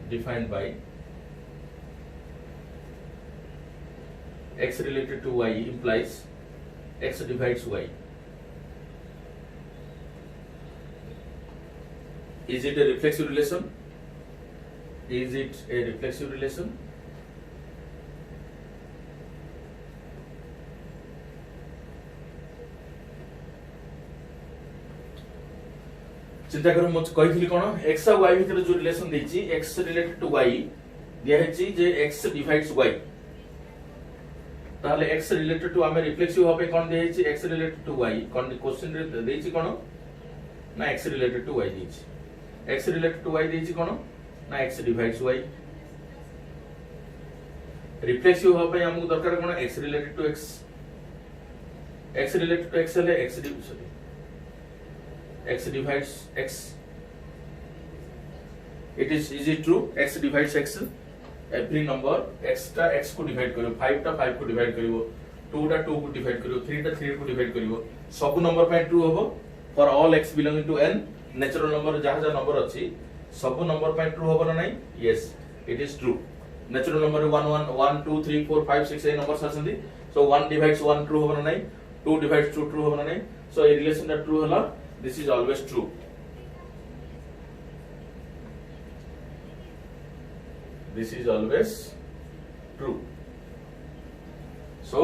defined by x related to y implies x divides y. Is it a reflexive relation? Is it a reflexive relation? चिंता करो मुझे कही कौन x और y भीतर जो relation देछि x related to y दिया है जे x डिवाइड्स y ताले x रिलेटेड टू हमें रिफ्लेक्सिव होबे कोन दिया है x रिलेटेड टू y कोन क्वेश्चन रे देछि कोन ना x रिलेटेड टू y देछि x रिलेटेड टू y देछि कोन ना x डिवाइड्स y रिफ्लेक्सिव होबे हमहु दरकार कोन x related to x related to x ले x sorry x divides x. Is it true? X divides x. Every number x टा x को divide करियो 5 टा 5 को divide करियो 2 टा 2 को divide करियो 3 टा 3 को divide करियो सब नंबर पे ट्रू होबो for all x belonging to n natural number जहा नंबर अछि सब नंबर पे ट्रू होबो ना नहीं yes it is true natural number 1 1 1 2 3 4 5 6 ए नंबर्स आछंदी so 1 divides 1 ट्रू होबो ना नहीं 2 divides 2 ट्रू होबो ना नहीं so ए रिलेशन दा ट्रू हला this is always true this is always true so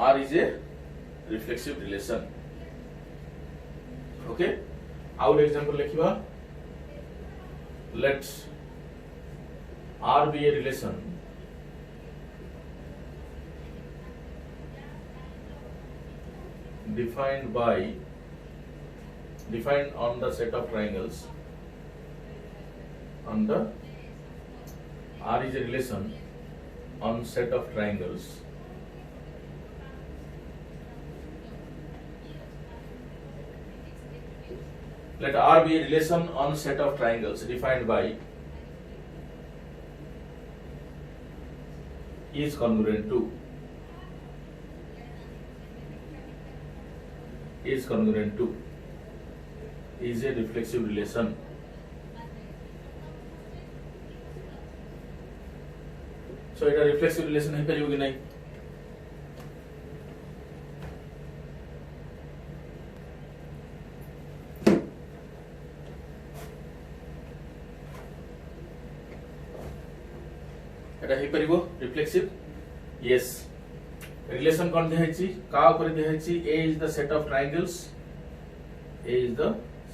r is a reflexive relation okay our example likhiba let's r be a relation defined on the set of triangles on the R is a relation on set of triangles let R be a relation on set of triangles defined by is congruent to is congruent to is a reflexive relation so it a reflexive relation है करियो कि नहीं एटा है परिबो reflexive yes relation कोन दे हैछि का ऊपर दे हैछि a is the set of triangles a is the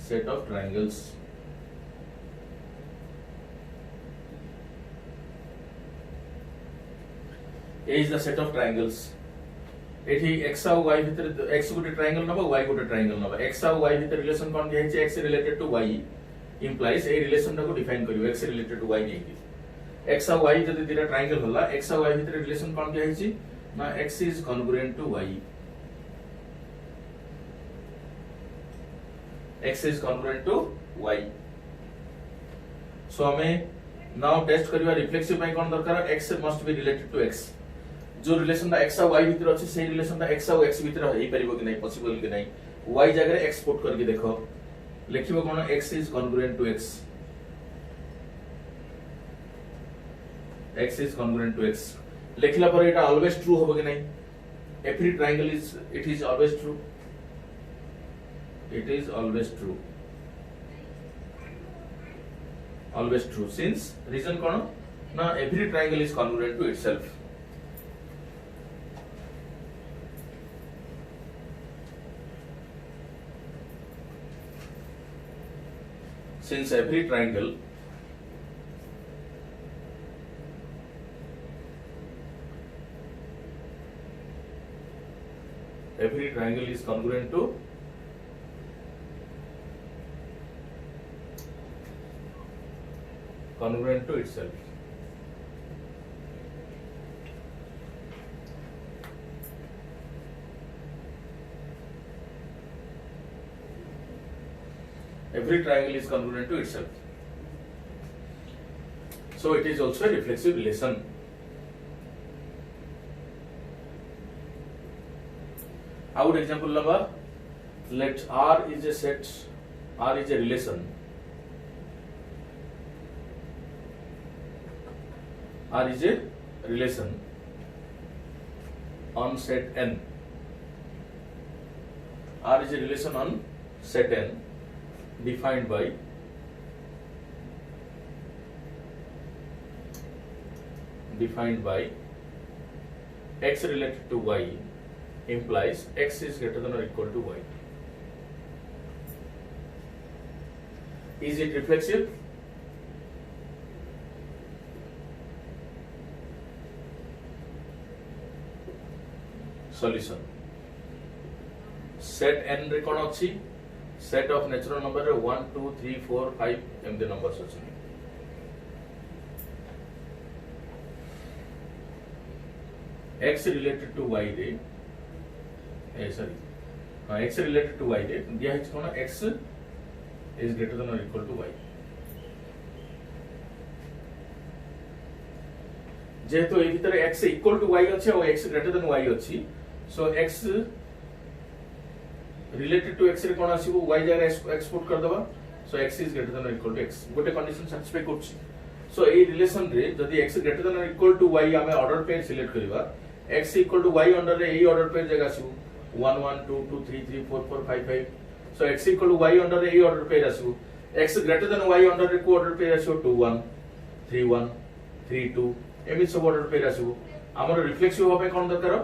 set of triangles a is the set of triangles एठी x और y भीतर x गोटे ट्रायंगल नबा y गोटे ट्रायंगल नबा x और y भीतर रिलेशन कोन दे हैछि x related to y implies ए रिलेशन को डिफाइन करियो x रिलेटेड टू y नै x और y जदि दिरा ट्रायंगल होला x और y भीतर रिलेशन कोन दे हैछि ना x is congruent to y x is congruent to y so हमें now टेस्ट करिवा रिफ्लेक्सिव पई कोन दरकार x must be related to x जो रिलेशन x और y भीतर अछि से रिलेशन x और x भीतर हेई परिबो कि नै पॉसिबल कि नै y जगह x पुट करके देखो लिखिबो कोन x is congruent to x x is congruent to x लिखला पर एटा ऑलवेज ट्रू होबो कि नै every triangle is it is always true it is always true since reason कोन ना every triangle is congruent to itself since every triangle is congruent to itself. Every triangle is congruent to itself. So it is also a reflexive relation. I would example number, let R is a set, R is a relation. R is a relation on set N. R is a relation on set N defined by x related to y implies x is greater than or equal to y. Is it reflexive? Solution. Set n रे कोन अछि set of natural number रे 1 2 3 4 5 एमदी numbers अछि x related to y रे x related to y रे दिया है कोन x is greater than or equal to y जेहेतु ए भीतर x equal to y अछि और x greater than y अछि so x related to x रे कोन आसीबो y जगह x पुट कर दबा so x is greater than or equal to x गोटे कंडीशन सैटिस्फाई करछि so ए रिलेशन रे जदी x greater than or equal to y हमें ऑर्डर पेयर सिलेक्ट करबा x equal to y under रे ए ऑर्डर पेयर जगह आसीबो 1 1 2 2 3 3 4 4 5 5 so x equal to y under रे ए ऑर्डर पेयर आसीबो x greater than y under रे को ऑर्डर पेयर आसीबो 2 1 3 1 3 2 एमि सब ऑर्डर पेयर आसीबो हमर रिफ्लेक्सिव होबे कोन दरकार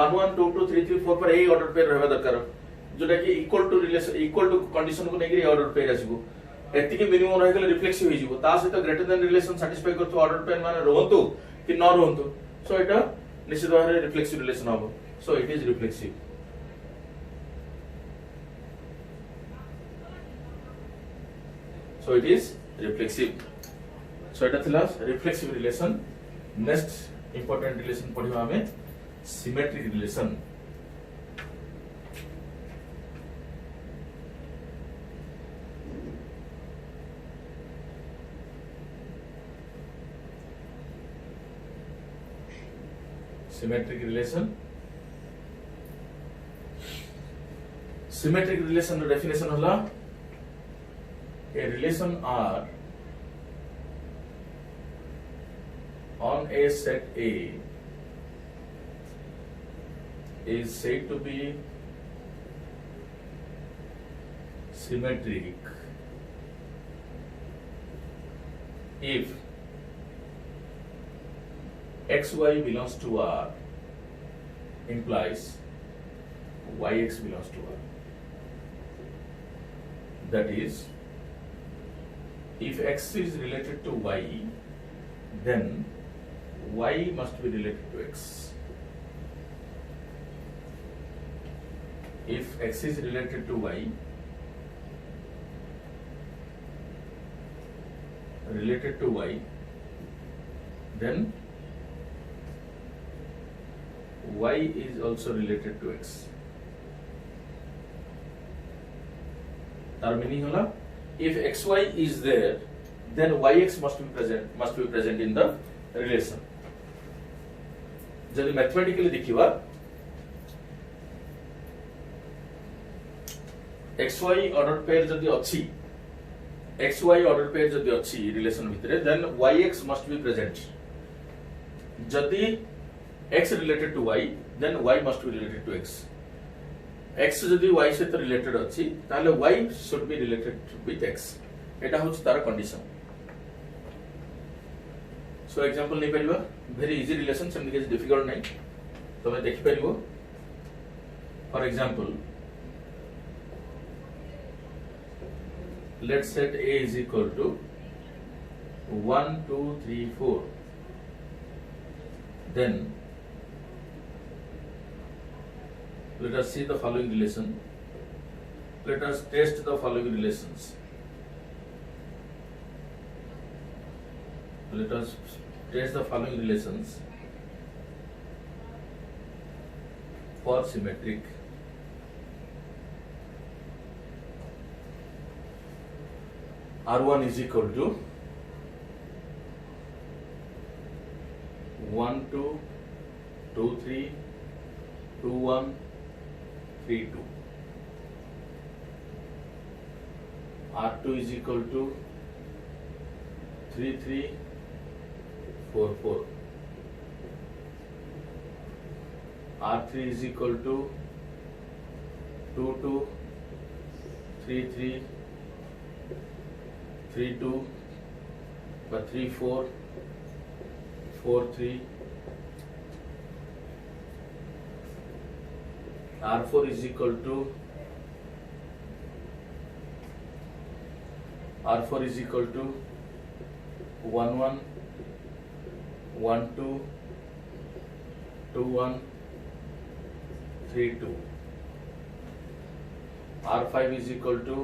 1 1 2 2 3 3 4 पर ए ऑर्डर पेयर रहबा दरकार जोटा कि equal to relation equal to condition को नेगरी ऑर्डर पेयर आसीबो एति के मिनिमम रह गेले रिफ्लेक्सिव हो जिवो ता सहित ग्रेटर देन रिलेशन सैटिस्फाई करतो ऑर्डर पेयर माने रहंतु कि न रहंतु सो एटा निश्चित भाबरे रिफ्लेक्सिव रिलेशन होबो so it is reflexive so it is reflexive so एटा थिला reflexive relation next important relation पढिबा हमें symmetric relation symmetric relation definition होला a relation R on a set A is said to be symmetric if xy belongs to R implies yx belongs to R. That is, if x is related to y, then y must be related to x. If x is related to y, then y is also related to x. Tar meaning hola if xy is there then yx must be present in the relation. जदि mathematically देखिबा xy order pair जदि अछि xy order pair जदि अछि relation भितरे then yx must be present जदि x related to y then y must be related to x x जदि y सहित रिलेटेड अछि ताले y should be related with x एटा होछ तार कंडीशन सो एग्जांपल नै परिबा वेरी इजी रिलेशन सेम के डिफिकल्ट नै तमे देखि परिबो for example let's set a is equal to 1 2 3 4 then let us see the following relation let us test the following relations let us test the following relations for symmetric R1 is equal to 1 2 2 3 2 1 3 2 R2 is equal to 3 3 4 4 R3 is equal to 2 2 3 3 3 2 but 3 4 4 3 R4 is equal to R4 is equal to 1 1 1 2 2 1 3 2 R5 is equal to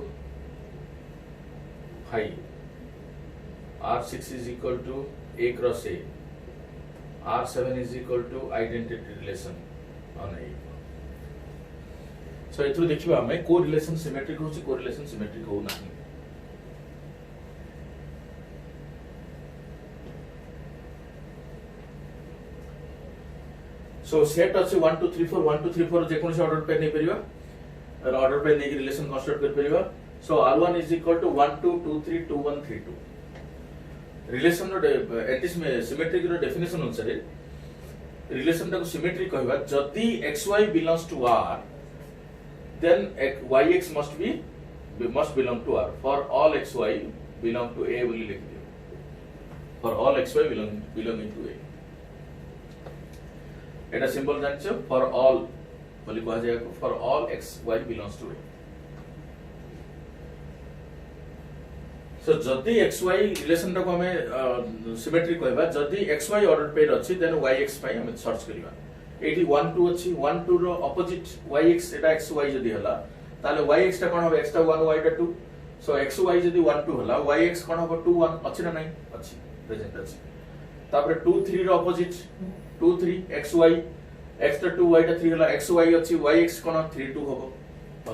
5 R6 is equal to A cross A R7 is equal to identity relation on A so एथु देखिबा हमें को relation symmetric होछि को relation symmetric हो नाही सो set अछि 1 2 3 4 1 2 3 4 जे कोनसे order पे नै परिबा और ऑर्डर पे नै रिलेशन कंस्ट्रक्ट कर परिबा so R1 is equal to 1 2 2 3 2 1 3 2 relation row symmetric row definition अनुसार रिलेशन टाको सिमेट्रिक कहबा जदी xy belongs to R then yx must belong to R for all xy belong to A बोली लिख दियो for all xy belonging to A Etah symbol जानछो for all बोली कहा जाय for all xy belongs to A सो जदि xy relation टाको हमें symmetric कहबा जदि xy ऑर्डर पेयर अछि देन yx पई हम सर्च करिबा एठी 1 2 अछि 1 2 रो ऑपोजिट yx एटा xy जदि हला ताले yx टा कोन हो x टा 1 y टा 2 सो xy जदि 1 2 हला yx कोन हो 2 1 अछि ना नै अछि प्रेजेंट अछि तापर 2 3 रो ऑपोजिट 2 3 xy x टा 2 y टा 3 हला xy अछि yx कोन 3 2 होबो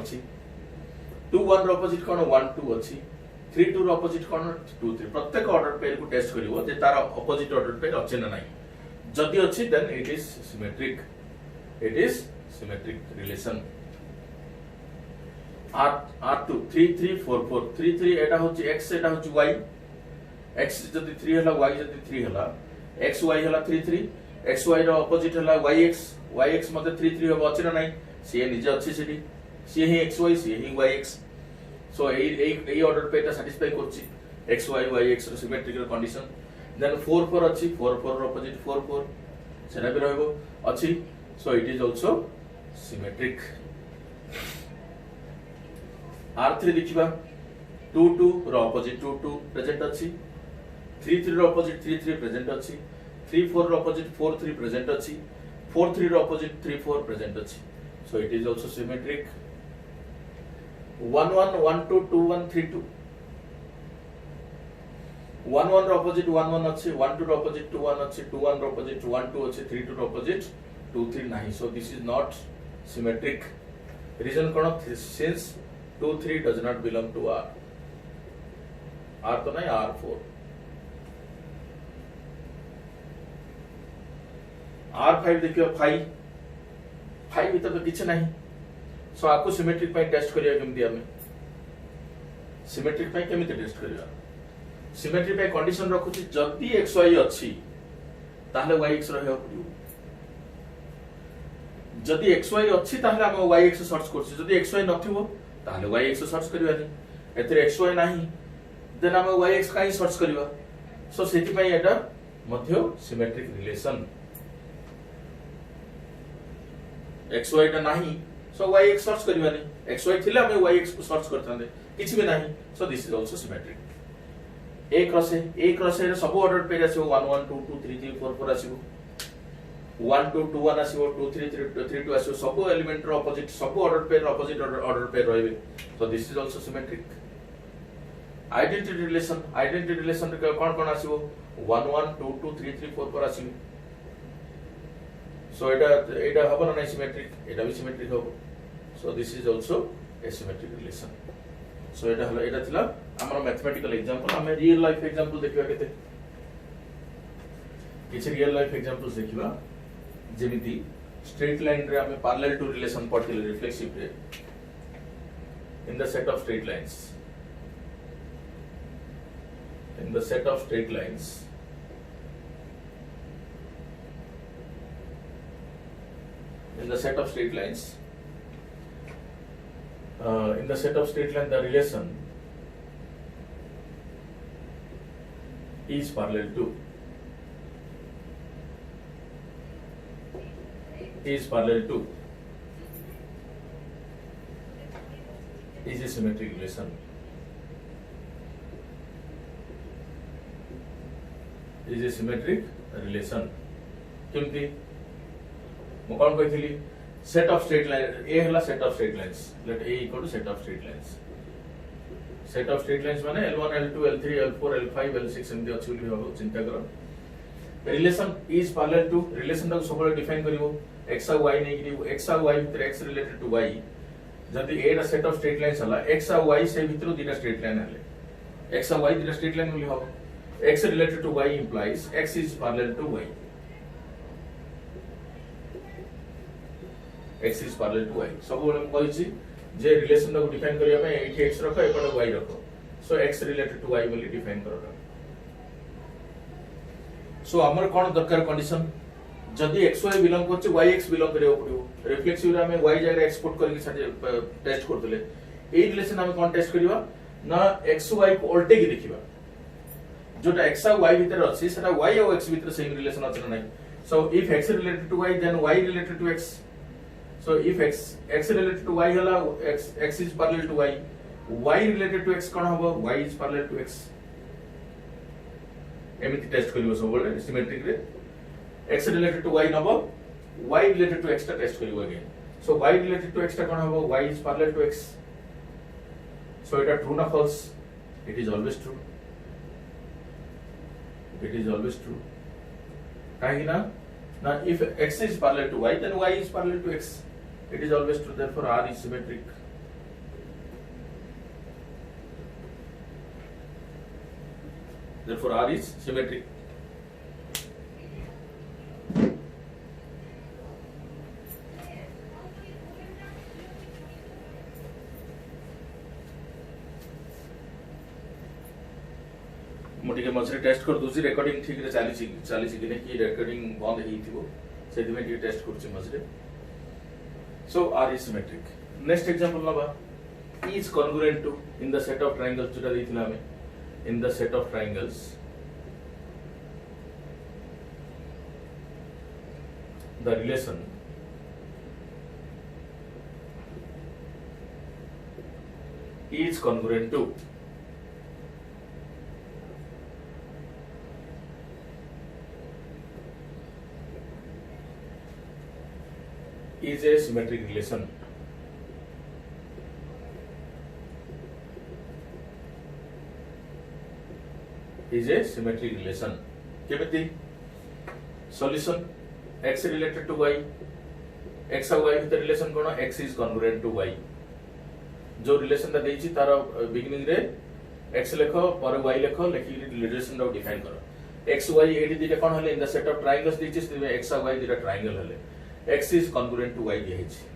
अछि 2 1 रो ऑपोजिट कोन 1 2 अछि 3 2 रो ऑपोजिट कोन 2 3 प्रत्येक ऑर्डर पेयर को टेस्ट करिवो जे तार ऑपोजिट ऑर्डर पेयर अछि ना नै जदि अछि then it is symmetric relation R2 3 3 4 4 3 3 एटा होची x एटा होची y x जदि 3 हला y जदि 3 हला x y हला 3 3 x y रो ऑपोजिट हला yx मते 3 3 होबो अछि ना नै से निजे अछि सेठी से ही xy से ही yx सो ए ऑर्डर पे ता सैटिस्फाई करछि xy yx रो सिमेट्रिक कंडीशन देन 4 4 अछि 4 4 रो ऑपोजिट 4 4 सेना भी रहबो अछि सो it is also symmetric R3 देखिबा 2 2 रो ऑपोजिट 2 2 प्रेजेंट अछि 3 3 रो ऑपोजिट 3 3 प्रेजेंट अछि 3 4 रो ऑपोजिट 4 3 प्रेजेंट अछि 4 3 रो ऑपोजिट 3 4 प्रेजेंट अछि सो it is also symmetric 1 1 1 2 2 1 3 2 1 1 row opposite 1 1 अछि 1 2 रो ऑपोजिट 2 1 अछि 2 1 रो ऑपोजिट 1 2 अछि 3 2 रो ऑपोजिट 2 3 नाही so this is not symmetric reason कोन since 2 3 does not belong to R तो नहीं R4 R5 देखियो 5 भीतर तो किछ नहीं सो आपको सिमेट्रिक पाई टेस्ट करिया केमती हमें सिमेट्रिक पाई केमती टेस्ट करिया सिमेट्रिक पाई कंडीशन रखुची जदी xy अछि ताहले yx रहयो पड़ियो जदी xy अछि ताहले हम yx सर्च करछि जदी xy नथिबो ताहले yx सर्च करिवानी एतरे xy नाही देन हम yx काई सर्च करिवा सो सेति पाई एटा मध्य सिमेट्रिक रिलेशन xy टा नाही सो yx सर्च करिवानी xy थिले हम yx को सर्च करथांदे किछि भी नाही so this is also symmetric एक रसे रे सब ऑर्डर पेज आसीबो 1 1 2 2 3 3 4 4 आसीबो 1 2 2 1 आसीबो 2 3 3 2 आसीबो सब एलिमेंट रो ऑपोजिट सब order pair opposite order pair रहबे so this is also symmetric identity relation रे कोन आसीबो 1 1 2 2 3 3 4 4 आसीबो सो एटा हबो ना सिमेट्रिक एटा भी सिमेट्रिक हबो सो this is also a symmetric relation so एटा हला एटा थिला हमर मैथमेटिकल एग्जांपल हमें रियल लाइफ एग्जांपल देखिबा केते किछ रियल लाइफ एग्जांपल्स देखिबा जेमिति स्ट्रेट लाइन रे हमें पैरेलल टू रिलेशन पढ़थिले रिफ्लेक्सिव रे इन the set of straight lines in the set of straight lines in the set of straight lines the relation is parallel to is a symmetric relation is a symmetric relation केमती मो कोन कहितली set of straight line A हला set of straight lines let A equal to set of straight lines माने L1 L2 L3 L4 L5 L6 एमती अछि बोली भाबो चिंता करो relation is parallel to relation दा सबले डिफाइन करिवो x और y नै कि x और y भितर x रिलेटेड टू y जदी ए दा सेट ऑफ स्ट्रेट लाइंस हला x और y से भितर दिना स्ट्रेट लाइन हले x और y दिना स्ट्रेट लाइन बोली भाबो x related to y implies x is parallel to y. X is parallel to y. सब बोले हम कहिछि जे रिलेशन को डिफाइन करिया में एठी x रखो एपटे y रखो. सो x related to y बोली डिफाइन करो. सो हमर कोन दरकार कंडीशन जदी xy बिलोंग करछि yx बिलोंग करियो पड़ियो. रिफ्लेक्सिव रे हमें y जगह एक्सपोर्ट करके टेस्ट करतले. ए रिलेशन हम कोन टेस्ट करिवा ना xy को उल्टे की देखिबा. जोटा x और y भीतर अछि सेटा y और x भीतर सेम रिलेशन अछि नै so if x related to y then y related to x so if x related to y हला x is parallel to y related to x कोन हबो y is parallel to x एमिति test करिवो सब बोले symmetric रे x related to y नबो y related to x ता टेस्ट करिवो again so y related to x ता कोन हबो y is parallel to x सो एटा ट्रू ना false it is always true it is always true kahi na now if x is parallel to y then y is parallel to x it is always true therefore r is symmetric therefore r is symmetric मोटिके मझे test कर दूसरी recording ठीक रे चालीसी कि नहीं कि recording बंद ही थी सेति में टेस्ट करछि मझे so R is symmetric next example नबा is congruent to in the set of triangles जोटा देथिला हमें in the set of triangles the relation is congruent to is a symmetric relation. Is a symmetric relation. केमिति solution x related to y x और y भीतर relation कोन x is congruent to y जो relation दा देछि तार beginning रे x लेखो पर y लेखो लेखि रिलेशन दा डिफाइन करो x y एडी दिटा कोन हले in the set of triangles दिछि x और y दिटा ट्रायंगल हले x is congruent to y दिछि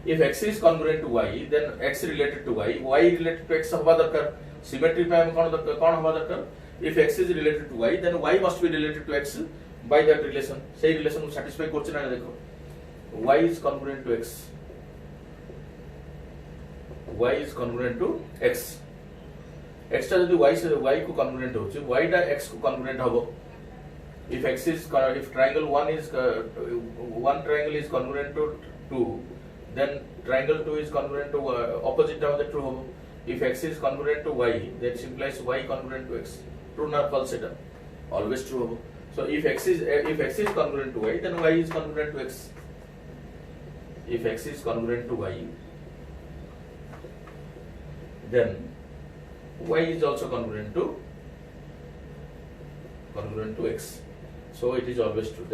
if x is congruent to y then x related to y y related to x हवा दरकार सिमेट्री पे हम कोन हवा दरकार if x is related to y then y must be related to x by that relation सेही relation को satisfy करछ ना देखो y is congruent to x y is congruent to x x टा जदि y से y को congruent होछि y टा x को congruent हबो if x is if triangle one triangle is congruent to 2 then triangle 2 is congruent to opposite of the true hobo if x is congruent to y that implies y congruent to x true na false eta always true hobo so if x is congruent to y then y is congruent to x if x is congruent to y then y is also congruent to x so it is always true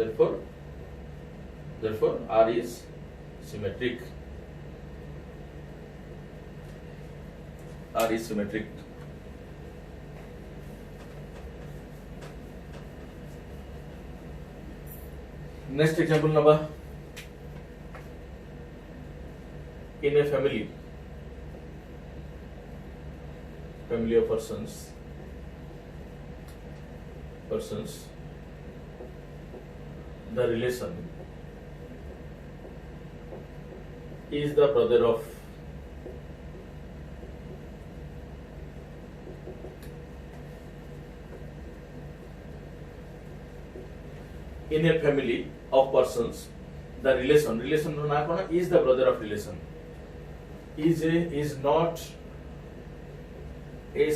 therefore r is symmetric next example number in a family of persons the relation is the brother of in a family of persons the relation na kona is the brother of relation is not a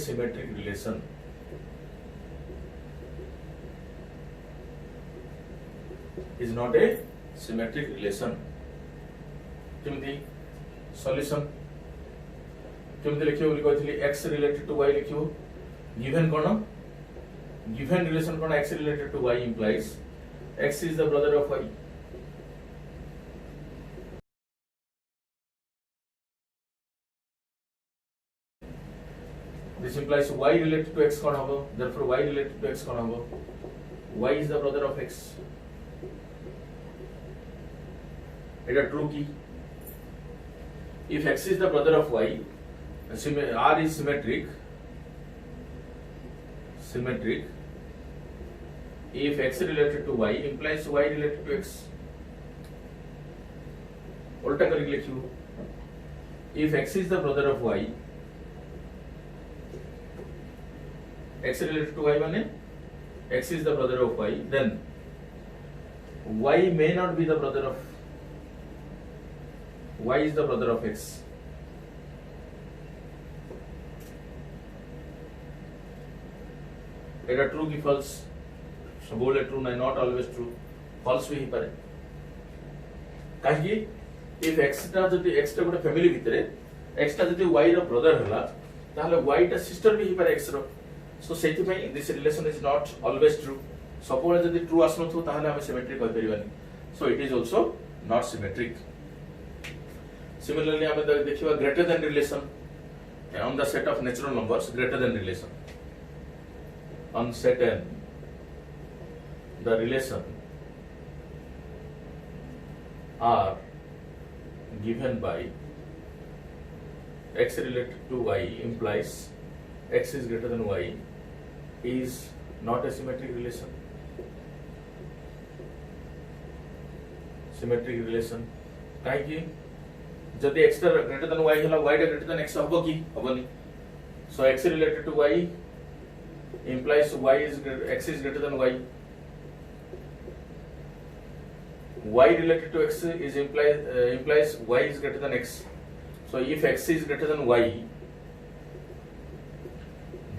symmetric relation केमती solution केमती लिखियो बोली कहथि x related to y लिखियो given कोन given relation कोन x related to y implies x is the brother of y this implies y related to x कोन हबो therefore y related to x कोन हबो y is the brother of x এটা true की if x is the brother of y r is symmetric if x related to y implies y related to x उल्टा करके लिखियो if x is the brother of y x related to y माने x is the brother of y then y may not be the brother of y is the brother of x Etah true की false सबोले true ना not always true false भी ही पारे काहे if x टा जति x टा गोटे family भितरे x टा जति y रो ब्रदर हला ताले y टा सिस्टर भी ही पारे x रो सो सेति पई this relation is not always true सबोले जति ट्रू आसनो थो ताले हम सिमेट्रिक कहि परिबानी so it is also not symmetric Similarly, we will see greater than relation on the set of natural numbers. Greater than relation on set n, the relation R given by x related to y implies x is greater than y is not a symmetric relation. Symmetric relation. Why? जदि x greater than y हला y greater than x हबो की हबनी so x related to y implies x is greater than y related to x is implies y is greater than x so if x is greater than y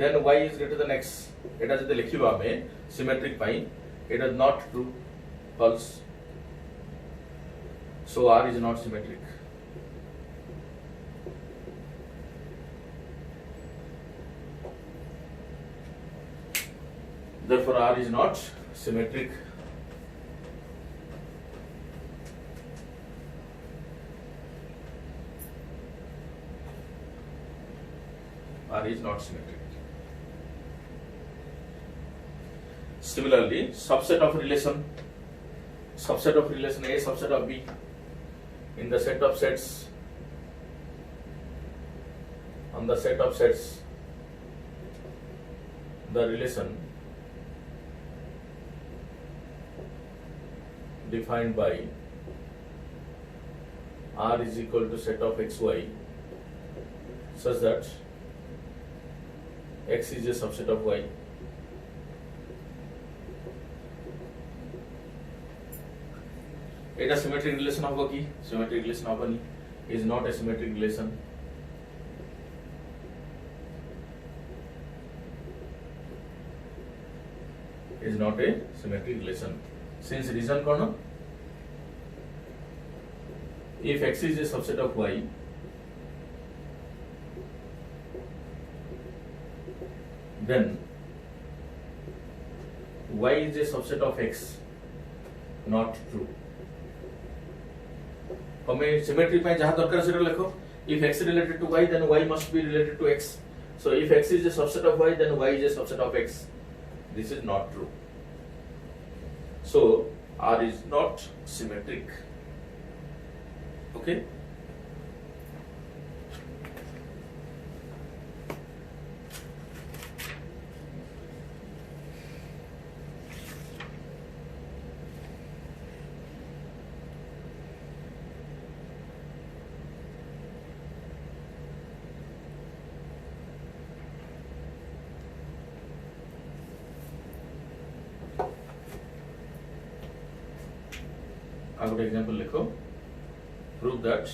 then y is greater than x एटा जदि लिखिबा हमें symmetric pi it is not true false so r is not symmetric therefore r is not symmetric r is not symmetric Similarly, subset of relation A, subset of B. In the set of sets, on the set of sets, the relation defined by R is equal to set of xy such that x is a subset of y. এটা symmetric relation হবে কি? Symmetric relation হবে নি, is not a symmetric relation. Is not a symmetric relation. Since reason kono, if x is a subset of y, then y is a subset of x. Not true. हमें symmetry पे जहाँ दरकार से लिखो, if x is related to y, then y must be related to x. So if x is a subset of y, then y is a subset of x. This is not true. So R is not symmetric. Okay. I would example लिखो, prove that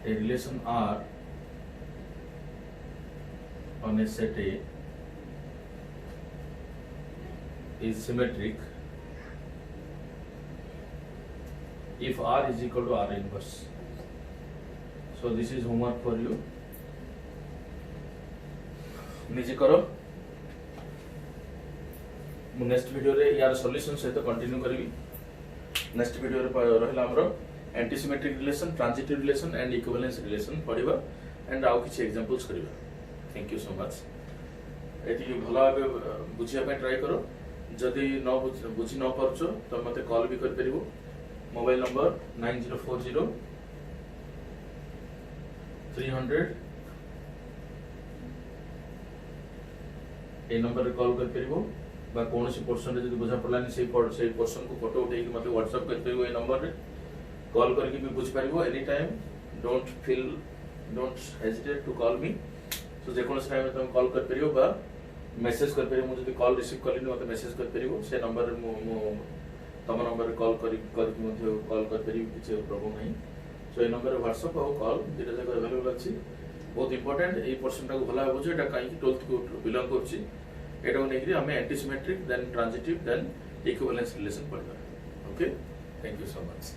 a relation R on a set A is symmetric if R is equal to R inverse. So this is homework for you. निजे करो. Next video रे यार solution सहित continue करी. Next video रे रहला हमरो antisymmetric relation, transitive relation and equivalence relation पढिबा एंड आउ किछि एग्जांपल्स करिबा. Thank you so much. एटी भला बुझिया पे ट्राई करो. जदि न बुझि न परछो तो मते कॉल भी कर परिबो. मोबाइल नंबर 9040 300 ए नंबर रे कॉल कर परिबो. बा कोनोसी पोर्शन रे जदि बुझा पड़लानी से पोर्शन को फोटो उठेई कि मते व्हाट्सएप कर परिबो. ए नंबर रे कॉल करके भी बुझ परिबो any time. Don't hesitate to call me. So जे कोनोसी टाइम तुम कॉल कर परिबो बा मेसेज कर परिबो. मु जदि कॉल रिसीव करलिनी मते मेसेज कर परिबो. से नंबर रे मु तम नंबर रे कॉल करी मते कॉल कर परिबो. किछ प्रॉब्लम नहीं. सो ए नंबर रे व्हाट्सएप और कॉल दुटा जगह अवेलेबल अछि. बहुत इंपोर्टेंट. ए पोर्शन टा को भला बुझो. एटा काई 12th को बिलोंग करछि. एटा नेकरी हमें antisymmetric then transitive then equivalence relation पढ़बा. Okay, thank you so much.